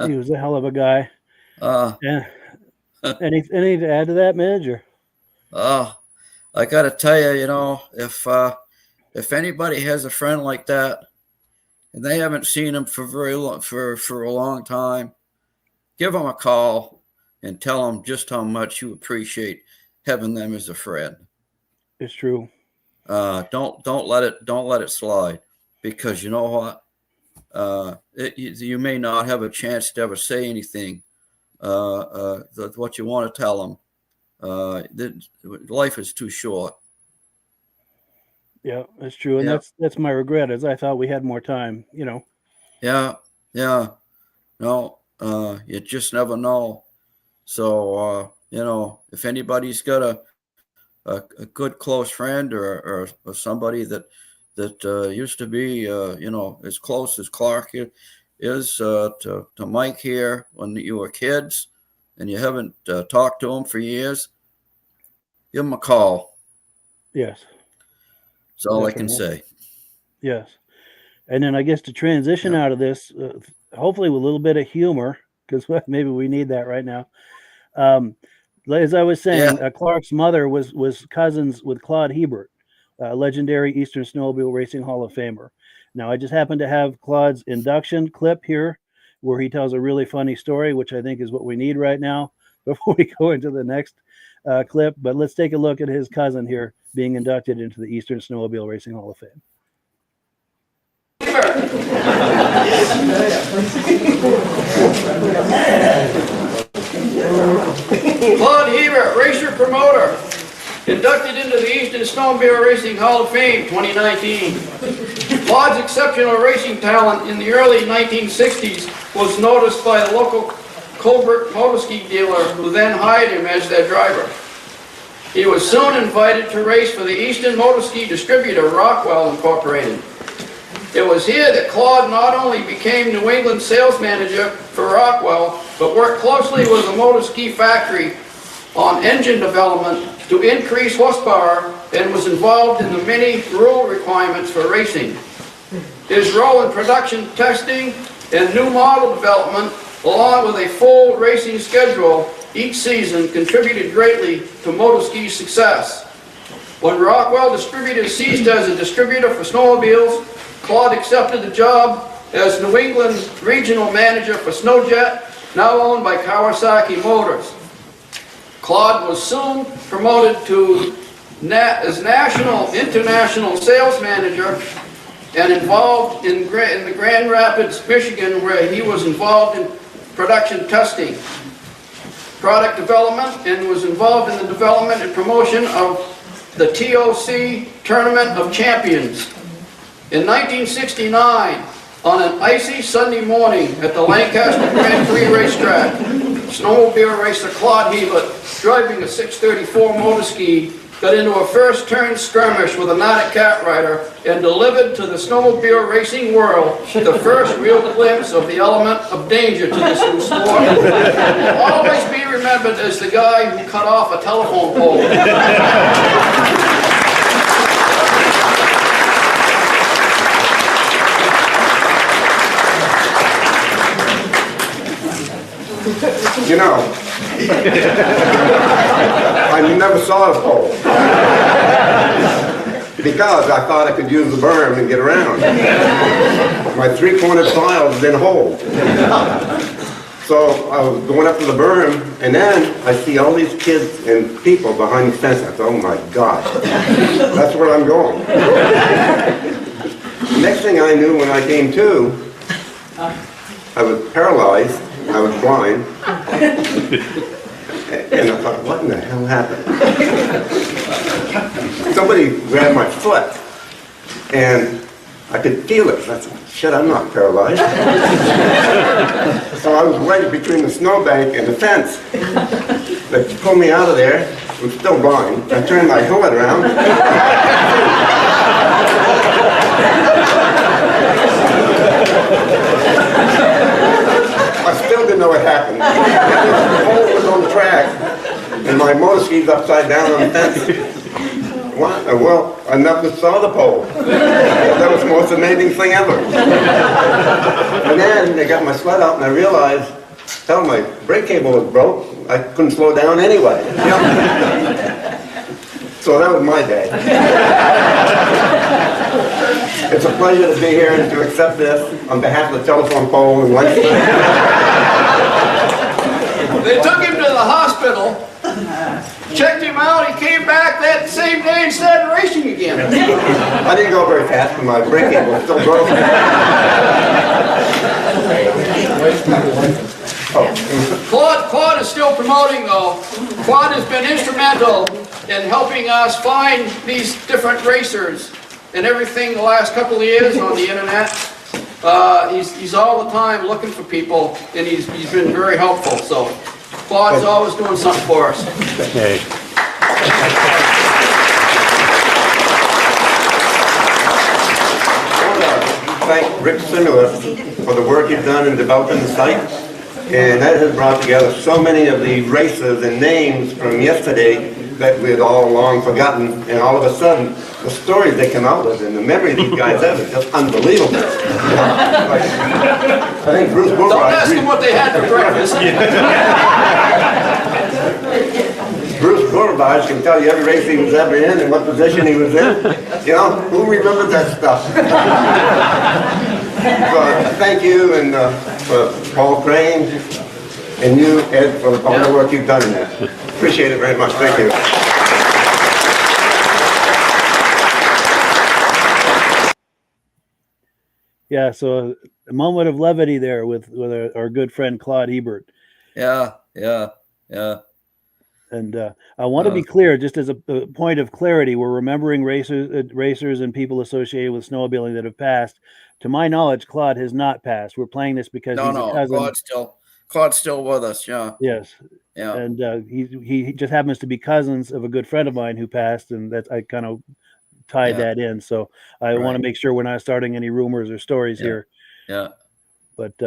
he was a hell of a guy. Yeah. Anything to add to that, Midge? Or? I got to tell you, if anybody has a friend like that, and they haven't seen him for for a long time, give them a call and tell them just how much you appreciate having them as a friend. It's true. Don't let it slide, because you know what? You may not have a chance to ever say anything. What you want to tell them. Life is too short. Yeah, that's true, and that's my regret. Is I thought we had more time. Yeah. No, you just never know. So if anybody's got a good close friend or somebody that used to be as close as Clark is to Mike here when you were kids, and you haven't talked to him for years, give him a call. Yes. That's all I can say. Yes. And then I guess to transition out of this, hopefully with a little bit of humor, because maybe we need that right now. As I was saying, Clark's mother was cousins with Claude Hebert, legendary Eastern Snowmobile Racing Hall of Famer. Now, I just happen to have Claude's induction clip here, where he tells a really funny story, which I think is what we need right now before we go into the next clip. But let's take a look at his cousin here being inducted into the Eastern Snowmobile Racing Hall of Fame. Claude Hebert, racer promoter, inducted into the Eastern Snowmobile Racing Hall of Fame 2019. Claude's exceptional racing talent in the early 1960s was noticed by a local Colbert motorski dealer, who then hired him as their driver. He was soon invited to race for the Eastern Motorski distributor Rockwell Incorporated. It was here that Claude not only became New England sales manager for Rockwell, but worked closely with the motorski factory on engine development to increase horsepower, and was involved in the many rule requirements for racing. His role in production testing and new model development, along with a full racing schedule each season, contributed greatly to motorski's success. When Rockwell Distributors ceased as a distributor for snowmobiles, Claude accepted the job as New England regional manager for Snowjet, now owned by Kawasaki Motors. Claude was soon promoted to as national international sales manager and involved in the Grand Rapids, Michigan, where he was involved in production testing, product development, and was involved in the development and promotion of the TOC Tournament of Champions. In 1969, on an icy Sunday morning at the Lancaster Grand Prix racetrack, snowmobile racer Claude Hebert, driving a 634 motor ski, got into a first turn skirmish with a Nordic cat rider and delivered to the snowmobile racing world the first real glimpse of the element of danger to this new sport. Will always be remembered as the guy who cut off a telephone pole. You know, I never saw a pole because I thought I could use the berm and get around. My three-cornered files didn't hold. So I was going up to the berm, and then I see all these kids and people behind the fence. I thought, oh my God, that's where I'm going. Next thing I knew, when I came to, I was paralyzed. I was blind, and I thought, what in the hell happened? Somebody grabbed my foot, and I could feel it. I thought, shit, I'm not paralyzed. So I was right between the snowbank and the fence. They pulled me out of there. I'm still blind. I turned my helmet around. I still didn't know what happened. The pole was on the track, and my motor ski's upside down on the fence. What? Well, I never saw the pole. That was the most amazing thing ever. And then they got my sled out, and I realized, hell, my brake cable was broke. I couldn't slow down anyway. So that was my day. It's a pleasure to be here and to accept this on behalf of the telephone pole and life. They took him to the hospital, checked him out, he came back that same day and started racing again. I didn't go very fast, but my brake cable was still broken. Claude is still promoting though. Claude has been instrumental in helping us find these different racers and everything the last couple of years on the internet. He's all the time looking for people, and he's been very helpful. So Claude's always doing something for us. Okay. I want to thank Rick Simula for the work he's done in developing the site. And that has brought together so many of the races and names from yesterday that we had all long forgotten. And all of a sudden, the stories they come out with and the memory these guys have is just unbelievable. I think Bruce Beaurivage... Don't ask them what they had for breakfast. Bruce Beaurivage can tell you every race he was ever in and what position he was in. You know, who remembers that stuff? So thank you, and for Paul Crane and you, Ed, for all the work you've done in that. Appreciate it very much. Thank you. Yeah, so a moment of levity there with our good friend Claude Hebert. Yeah. And I want to be clear, just as a point of clarity, we're remembering racers and people associated with snowmobiling that have passed. To my knowledge, Claude has not passed. We're playing this because he's a cousin. Claude's still with us. Yeah. Yes. Yeah. And he just happens to be cousins of a good friend of mine who passed, and that I kind of tied that in. So I want to make sure we're not starting any rumors or stories here. Yeah. But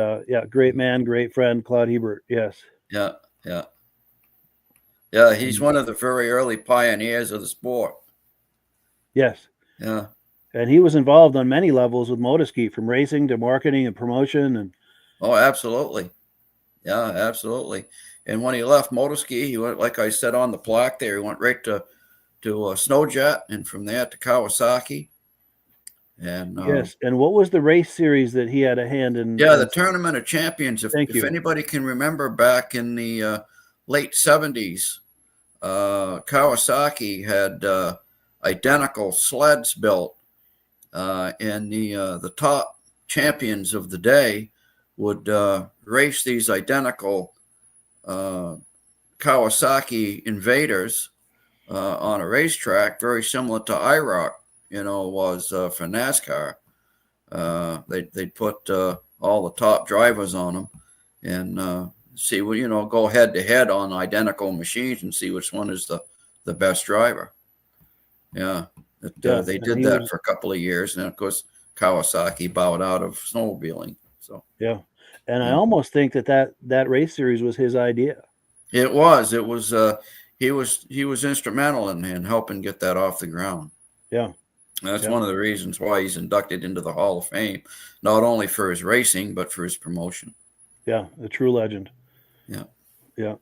great man, great friend, Claude Hebert. Yes. Yeah. Yeah, he's one of the very early pioneers of the sport. Yes. Yeah. And he was involved on many levels with motorski, from racing to marketing and promotion. And oh, absolutely. Yeah, absolutely. And when he left motorski, he went, like I said on the plaque there, he went right to Snowjet, and from there to Kawasaki. And yes. And what was the race series that he had a hand in? Yeah, the Tournament of Champions. If Thank you. anybody can remember, back in the late 70s, Kawasaki had identical sleds built, and the top champions of the day would race these identical Kawasaki Invaders on a racetrack, very similar to IROC, was for NASCAR. They'd put all the top drivers on them, and see what, go head to head on identical machines and see which one is the best driver. Yeah. They did that for a couple of years. And of course, Kawasaki bowed out of snowmobiling. So, yeah. And I almost think that race series was his idea. It was, he was instrumental in helping get that off the ground. Yeah. That's one of the reasons why he's inducted into the Hall of Fame, not only for his racing, but for his promotion. Yeah. A true legend. Yeah. Yeah.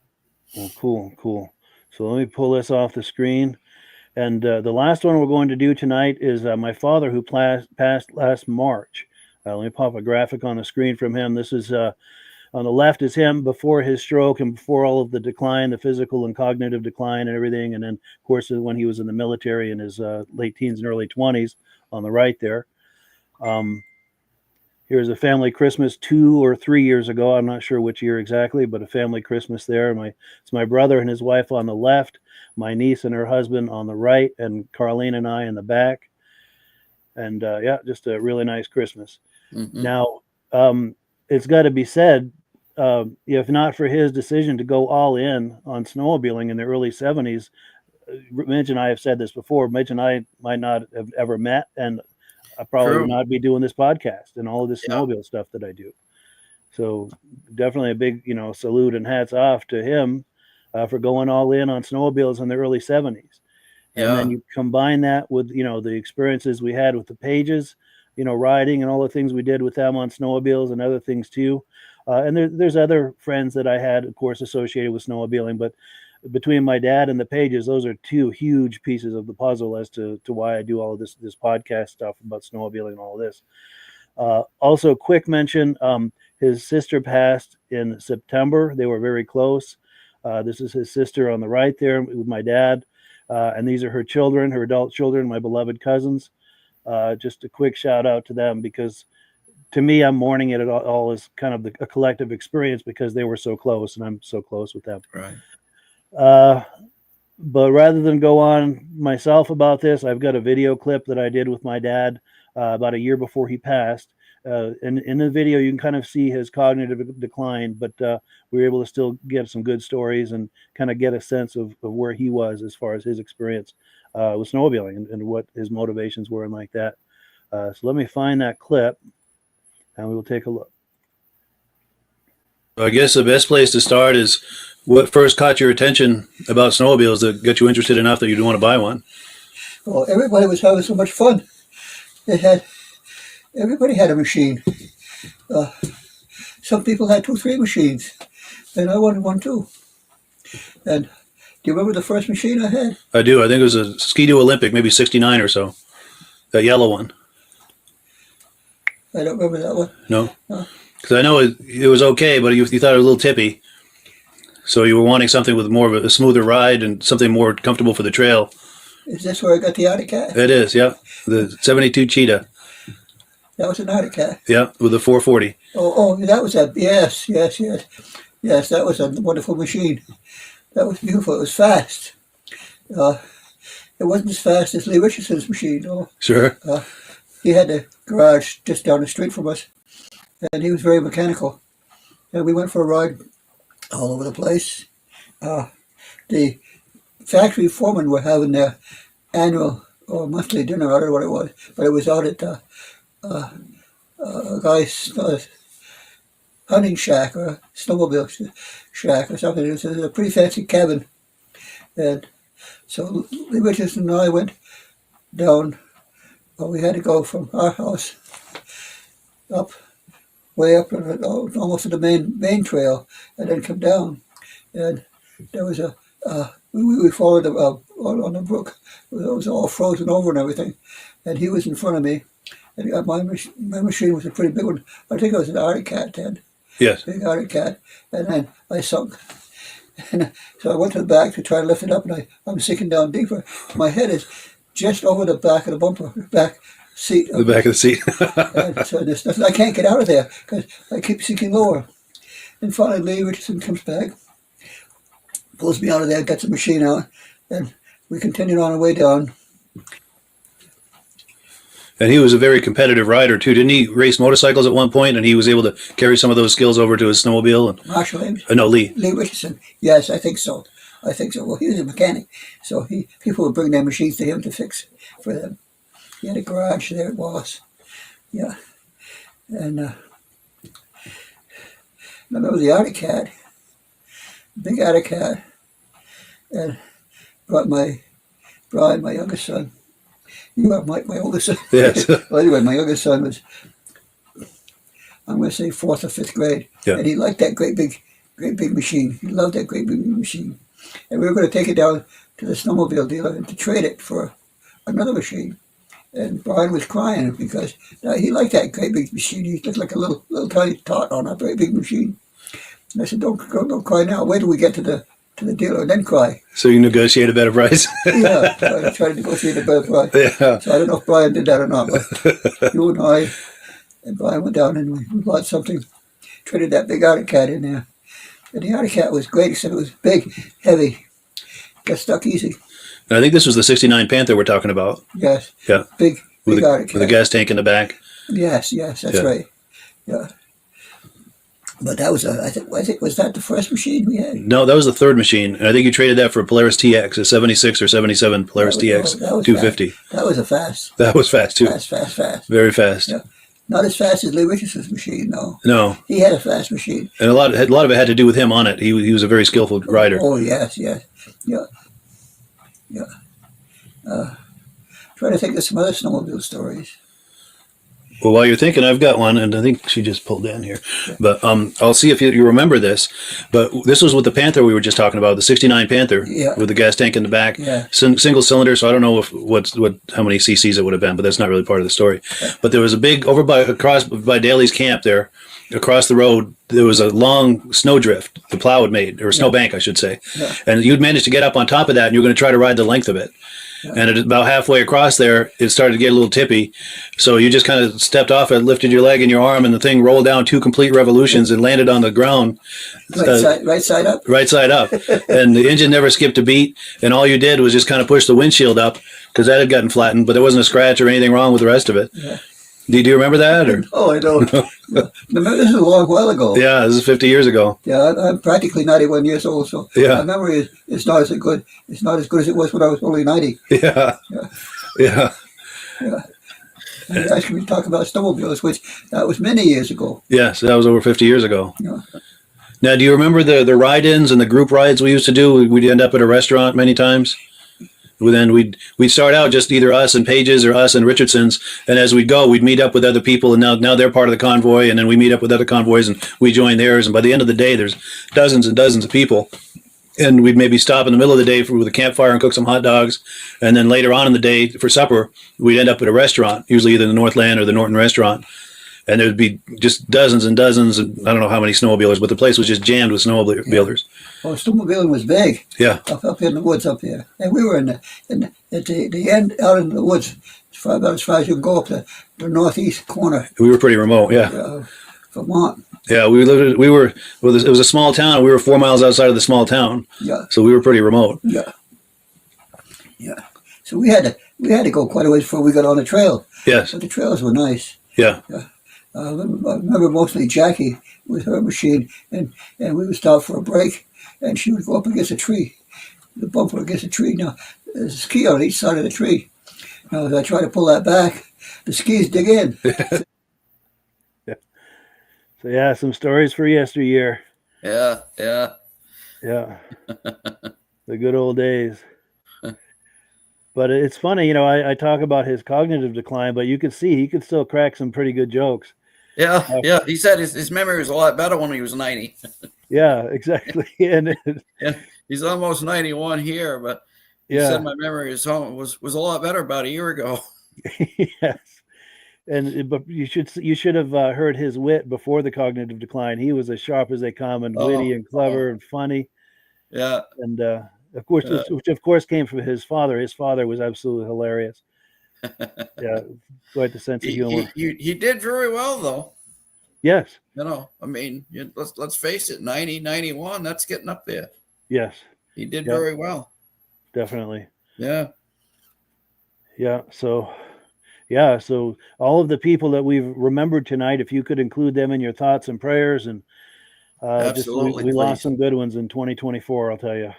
Well, cool. So let me pull this off the screen. And the last one we're going to do tonight is my father, who passed last March. Let me pop a graphic on the screen from him. This is on the left is him before his stroke and before all of the decline, the physical and cognitive decline and everything. And then, of course, when he was in the military in his late teens and early 20s on the right there. Here's a family Christmas 2 or 3 years ago. I'm not sure which year exactly, but a family Christmas there. It's my brother and his wife on the left, my niece and her husband on the right, and Carlene and I in the back. And just a really nice Christmas. Mm-hmm. Now, it's got to be said, if not for his decision to go all in on snowmobiling in the early 70s, Midge and I have said this before, Midge and I might not have ever met, and I probably would not be doing this podcast and all of this snowmobile stuff that I do. So definitely a big, salute and hats off to him for going all in on snowmobiles in the early 70s. And then you combine that with, the experiences we had with the Paiges, riding and all the things we did with them on snowmobiles and other things too. And there's other friends that I had, of course, associated with snowmobiling, but between my dad and the Paiges, those are two huge pieces of the puzzle as to why I do all of this podcast stuff about snowmobiling and all of this. Also, quick mention, his sister passed in September. They were very close. This is his sister on the right there with my dad. And these are her children, her adult children, my beloved cousins. Just a quick shout out to them, because to me, I'm mourning it all as kind of a collective experience because they were so close and I'm so close with them. Right. But rather than go on myself about this, I've got a video clip that I did with my dad about a year before he passed. And in the video, you can kind of see his cognitive decline, but we were able to still get some good stories and kind of get a sense of where he was as far as his experience with snowmobiling and what his motivations were and like that. So let me find that clip and we will take a look. I guess the best place to start is what first caught your attention about snowmobiles that got you interested enough that you'd want to buy one? Well, everybody was having so much fun. Everybody had a machine. Some people had 2, 3 machines, and I wanted one too. And do you remember the first machine I had? I do. I think it was a Ski-Doo Olympic, maybe 69 or so. That yellow one. I don't remember that one. No? Because I know it was okay, but you thought it was a little tippy. So you were wanting something with more of a smoother ride and something more comfortable for the trail. Is this where I got the Arctic Cat? It is, yeah. The 72 Cheetah. That was an Arctic Cat. Yeah, with the 440. Oh, that was yes. Yes, that was a wonderful machine. That was beautiful. It was fast. It wasn't as fast as Lee Richardson's machine, though. Sure. He had a garage just down the street from us, and he was very mechanical. And we went for a ride all over the place. The factory foremen were having their annual or monthly dinner, I don't know what it was, but it was out at a guy's hunting shack or a snowmobile shack or something. It was a pretty fancy cabin. And so Lee Richardson and I went down. Well, we had to go from our house way up almost to the main trail, and then come down. And there was we followed on the brook. It was all frozen over and everything. And he was in front of me. And my machine was a pretty big one. I think it was an Arctic Cat then. Yes. Big Arctic Cat. And then I sunk. And so I went to the back to try to lift it up, and I'm sinking down deeper. My head is just over the back of the bumper, back seat. The back of the seat. And so there's nothing, I can't get out of there because I keep sinking lower. And finally, Lee Richardson comes back, pulls me out of there, gets the machine out, and we continued on our way down. And he was a very competitive rider too. Didn't he race motorcycles at one point, and he was able to carry some of those skills over to his snowmobile? And, Marshall Ames? no, Lee. Lee Richardson. Yes, I think so. Well, he was a mechanic, so people would bring their machines to him to fix for them. He had a garage there at Wallace. Yeah. And I remember the Arctic Cat, big Arctic Cat, and brought Brian, my youngest son. You are Mike, my oldest son. Yes. Well, anyway, my youngest son was, I'm going to say 4th or 5th grade. Yeah. And he liked that great big machine. He loved that great big machine. And we were going to take it down to the snowmobile dealer and to trade it for another machine. And Brian was crying because he liked that great big machine. He looked like a little tiny tot on a very big machine. And I said, don't cry now. Wait till we get to the dealer and then cry. So you negotiate a better price? Yeah, I tried to negotiate a better price. Yeah. So I don't know if Brian did that or not, but you and I and Brian went down and we bought something, traded that big Arctic Cat in there. And the Arctic Cat was great, except it was big, heavy, got stuck easy. And I think this was the '69 Panther we're talking about. Yes. Yeah. Big Arctic Cat. With a gas tank in the back. Yes, that's right. Yeah. But that was I think was that the first machine we had? No, that was the third machine, and I think you traded that for a Polaris TX, a '76 or '77 Polaris TX 250. Fast. That was a fast. That was fast too. Fast. Very fast. Yeah. Not as fast as Lee Richardson's machine, no. No. He had a fast machine. And a lot of it had to do with him on it. He was a very skillful rider. Oh yes. Yeah. Trying to think of some other snowmobile stories. Well, while you're thinking, I've got one, and I think she just pulled in here. But I'll see if you remember this. But this was with the Panther we were just talking about, the '69 Panther, with the gas tank in the back, single cylinder. So I don't know how many cc's it would have been, but that's not really part of the story. But there was a big across by Daly's camp there, across the road. There was a long snowdrift the plow had made, or a snowbank, I should say, and you'd managed to get up on top of that, and you were going to try to ride the length of it. And at about halfway across there, it started to get a little tippy. So you just kind of stepped off and lifted your leg and your arm, and the thing rolled down 2 complete revolutions and landed on the ground. Right side up? Right side up. And the engine never skipped a beat. And all you did was just kind of push the windshield up because that had gotten flattened, but there wasn't a scratch or anything wrong with the rest of it. Yeah. Do you remember that? Or? Oh, I don't. This is a long while ago. Yeah, this is 50 years ago. Yeah, I'm practically 91 years old, so my memory is not as good. It's not as good as it was when I was only 90. Yeah. And actually, we talk about snowmobiles, which that was many years ago. Yes, that was over 50 years ago. Yeah. Now, do you remember the ride-ins and the group rides we used to do? We'd end up at a restaurant many times. Then we'd start out just either us and Paige's or us and Richardson's, and as we'd go, we'd meet up with other people, and now they're part of the convoy, and then we meet up with other convoys, and we join theirs, and by the end of the day, there's dozens and dozens of people, and we'd maybe stop in the middle of the day with a campfire and cook some hot dogs, and then later on in the day for supper, we'd end up at a restaurant, usually either the Northland or the Norton restaurant, and there'd be just dozens and dozens, and I don't know how many snowmobilers, but the place was just jammed with snowmobilers. Oh, snowmobiling was big. Yeah. Up in the woods up here. And we were at the end, out in the woods, about as far as you can go up the northeast corner. We were pretty remote, yeah. Vermont. Yeah, it was a small town. We were 4 miles outside of the small town. Yeah. So we were pretty remote. Yeah. So we had to go quite a ways before we got on the trail. Yes. But the trails were nice. Yeah. I remember mostly Jackie with her machine, and we would stop for a break, and she would go up against a tree, the bumper against a tree. Now, there's a ski on each side of the tree. Now, as I try to pull that back, the skis dig in. So, yeah, some stories for yesteryear. Yeah. The good old days. But it's funny, I talk about his cognitive decline, but you could see he could still crack some pretty good jokes. Yeah. He said his memory was a lot better when he was 90. Yeah, exactly. And he's almost 91 here, but he said my memory was a lot better about a year ago. Yes. But you should have heard his wit before the cognitive decline. He was as sharp as they come, and witty and clever and funny. Yeah. And of course, which of course came from his father. His father was absolutely hilarious. Yeah, quite the sense of humor. He did very well, though. Yes. I mean, let's face it, 90, 91, that's getting up there. Yes. He did very well. Definitely. Yeah. Yeah. So, yeah, so all of the people that we've remembered tonight, if you could include them in your thoughts and prayers, and Absolutely, we lost please. some good ones in 2024, I'll tell you.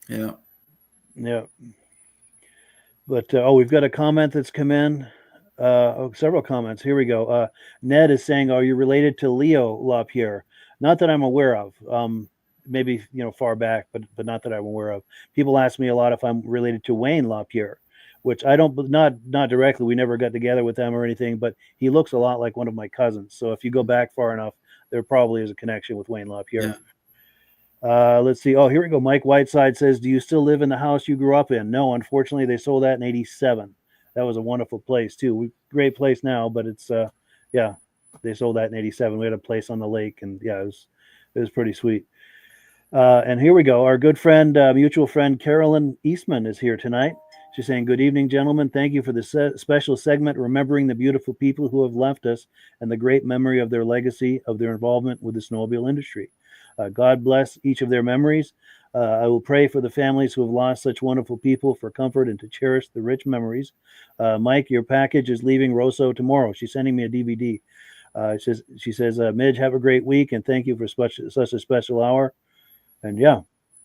Yeah. Yeah. But we've got a comment that's come in. Several comments. Here we go. Ned is saying, "Are you related to Leo Lapierre?" Not that I'm aware of. Maybe far back, but not that I'm aware of. People ask me a lot if I'm related to Wayne Lapierre, which I don't. Not directly. We never got together with them or anything. But he looks a lot like one of my cousins. So if you go back far enough, there probably is a connection with Wayne Lapierre. Let's see. Oh, here we go. Mike Whiteside says, "Do you still live in the house you grew up in?" No, unfortunately, they sold that in '87. That was a wonderful place too. Great place now, but it's yeah, they sold that in '87. We had a place on the lake, and yeah, it was pretty sweet. And here we go. Our good friend, mutual friend Carolyn Eastman is here tonight. She's saying, "Good evening, gentlemen. Thank you for the special segment remembering the beautiful people who have left us and the great memory of their legacy of their involvement with the snowmobile industry. God bless each of their memories. I will pray for the families who have lost such wonderful people for comfort and to cherish the rich memories. Mike, your package is leaving Rosso tomorrow." She's sending me a DVD. She says, "Midge, have a great week, and thank you for such a special hour." And yeah,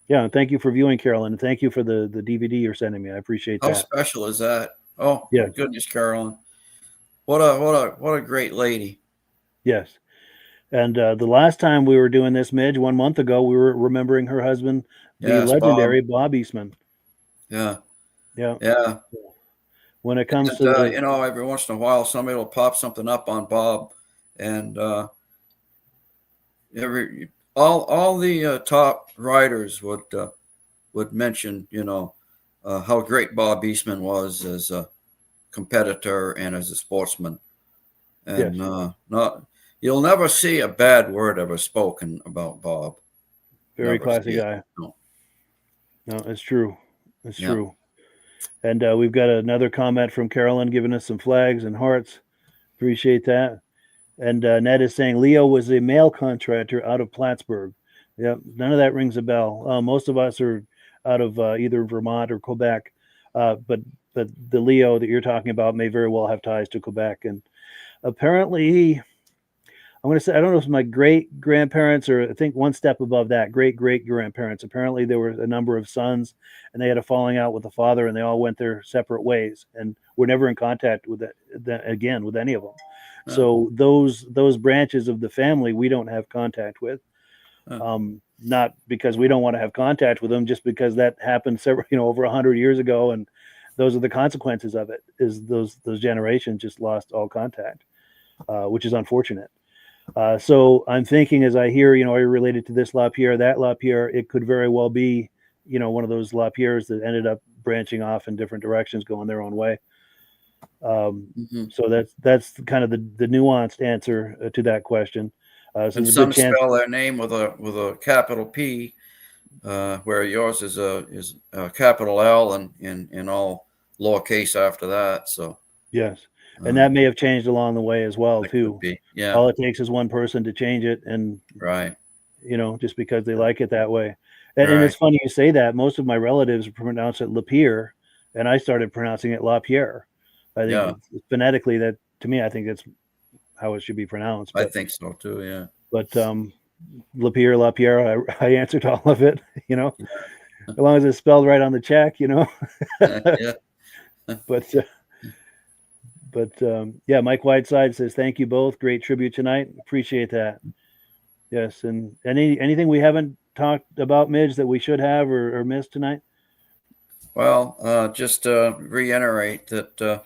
and thank you for viewing, Carolyn, and thank you for the DVD you're sending me. I appreciate How that. special is that? Oh, yeah. My goodness, Carolyn. What a great lady. Yes. And the last time we were doing this, Midge, 1 month ago, we were remembering her husband, the legendary Bob Eastman. Yeah. Yeah. Yeah. When it comes to every once in a while, somebody will pop something up on Bob, and all the top writers would mention, how great Bob Eastman was as a competitor and as a sportsman, and you'll never see a bad word ever spoken about Bob. Very classy guy. No, it's true. It's true. And we've got another comment from Carolyn giving us some flags and hearts. Appreciate that. And Ned is saying Leo was a mail contractor out of Plattsburgh. Yeah, none of that rings a bell. Most of us are out of either Vermont or Quebec, but the Leo that you're talking about may very well have ties to Quebec. And apparently, I'm going to say, I don't know if it's my great grandparents or I think one step above that, great grandparents. Apparently, there were a number of sons, and they had a falling out with the father, and they all went their separate ways, and were never in contact with again with any of them. Oh. So those branches of the family we don't have contact with. Not because we don't want to have contact with them, just because that happened over 100 years ago, and those are the consequences of it. Is those generations just lost all contact, which is unfortunate. So I'm thinking as I hear, are you related to this Lapierre, that Lapierre? It could very well be, one of those Lapierres that ended up branching off in different directions, going their own way. So that's kind of the nuanced answer to that question. So and some spell their name with a capital P, where yours is a capital L and all lowercase after that. So yes. And that may have changed along the way as well, too. Yeah. All it takes is one person to change it, and right, just because they like it that way. And it's funny you say that. Most of my relatives pronounce it Lapierre, and I started pronouncing it Lapierre. I think phonetically, that to me, I think that's how it should be pronounced. But, I think so too. Yeah. But Lapierre, I answered all of it. As long as it's spelled right on the check. Yeah. But Mike Whiteside says, "Thank you both. Great tribute tonight. Appreciate that." Yes. And anything we haven't talked about, Midge, that we should have or missed tonight? Well, just reiterate that,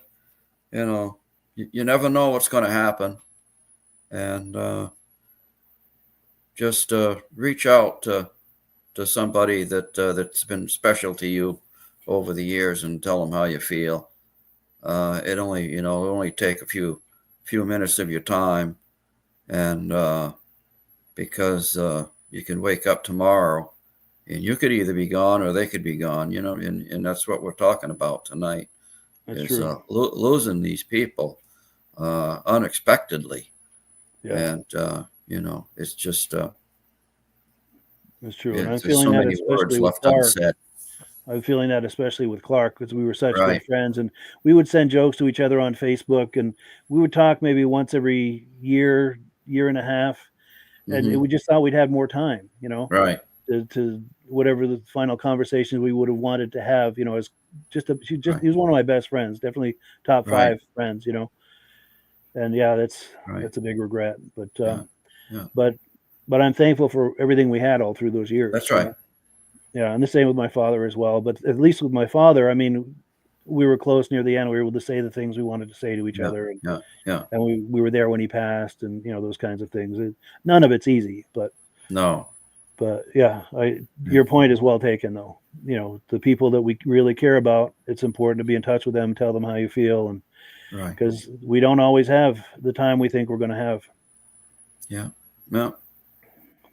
you never know what's going to happen. And just reach out to somebody that's been special to you over the years and tell them how you feel. It only take a few minutes of your time, and because you can wake up tomorrow and you could either be gone or they could be gone, and that's what we're talking about tonight. That's is true. Losing these people unexpectedly. Yeah. And it's just that's true. And I'm there's feeling so that many especially words with left Clark. unsaid. I'm feeling that especially with Clark because we were such Right. good friends, and we would send jokes to each other on Facebook, and we would talk maybe once every year, year and a half, and Mhm. we just thought we'd have more time, you know, Right. to whatever the final conversations we would have wanted to have, you know, as Right. he was one of my best friends, definitely top Right. 5 friends, you know, and yeah, Right. that's a big regret, but Yeah. Yeah. but I'm thankful for everything we had all through those years. That's you right. know? Yeah, and the same with my father as well. But at least with my father, I mean, we were close near the end. We were able to say the things we wanted to say to each Yeah. other, Yeah. Yeah. and we were there when he passed, and you know those kinds of things. None of it's easy, No. but yeah, your point is well taken, though. You know, the people that we really care about, it's important to be in touch with them, tell them how you feel, and Right. because we don't always have the time we think we're going to have. Yeah. Yeah.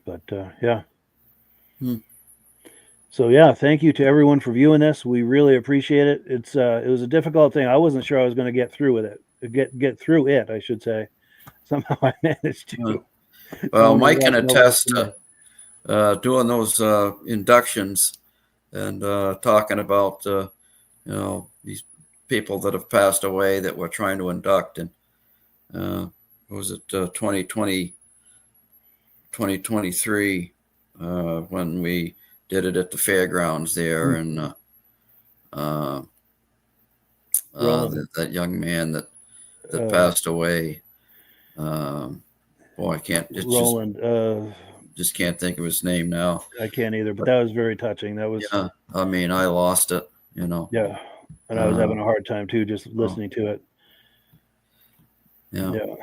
But yeah. Hmm. So yeah, thank you to everyone for viewing this. We really appreciate it. It was a difficult thing. I wasn't sure I was going to get through with it. Get through it, I should say. Somehow I managed to. Well, Someone was Mike can watching over attest us to doing those inductions and talking about you know, these people that have passed away that we're trying to induct. And what was it 2020, 2023 when we did it at the fairgrounds there, and that young man that passed away. Boy, I can't. It's Roland. just can't think of his name now. I can't either, but that was very touching. That was. Yeah, I mean, I lost it. You know. Yeah, and I was having a hard time too, just listening to it. Yeah. Yeah.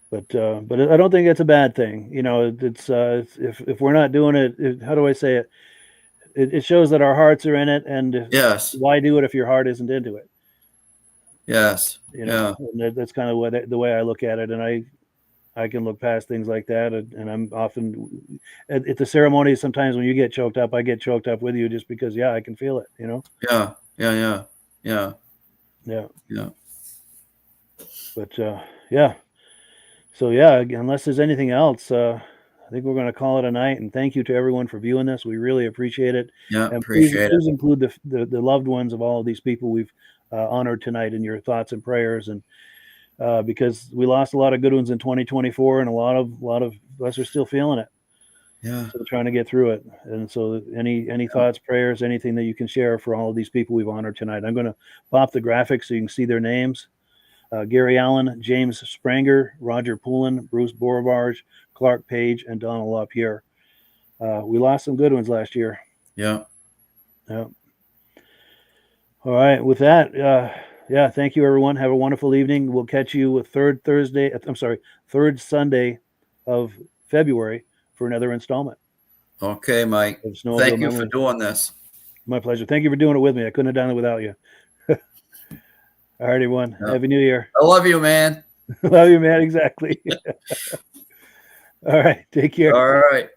But I don't think it's a bad thing. You know, it's if we're not doing it, how do I say it? It shows that our hearts are in it, and Yes. why do it if your heart isn't into it? Yes. You know, and that's kind of the way I look at it, and I can look past things like that, and I'm often at the ceremonies. Sometimes when you get choked up, I get choked up with you, just because I can feel it. You know. Yeah. Yeah. Yeah. Yeah. Yeah. Yeah. But yeah. So yeah, unless there's anything else, I think we're going to call it a night. And thank you to everyone for viewing this. We really appreciate it. Yeah, and appreciate please include the loved ones of all of these people we've honored tonight in your thoughts and prayers. And because we lost a lot of good ones in 2024, and a lot of us are still feeling it. Yeah. So trying to get through it. And so any thoughts, prayers, anything that you can share for all of these people we've honored tonight. I'm going to pop the graphics so you can see their names. Gary Allen, James Spranger, Roger Poulin, Bruce Beaurivage, Clark Paige, and Donald Lapierre. We lost some good ones last year. Yeah. Yeah. All right. With that, thank you, everyone. Have a wonderful evening. We'll catch you with third Sunday of February for another installment. Okay, Mike. Thank you for doing this. My pleasure. Thank you for doing it with me. I couldn't have done it without you. All right, everyone. Yeah. Happy New Year. I love you, man. Love you, man. Exactly. All right. Take care. All right.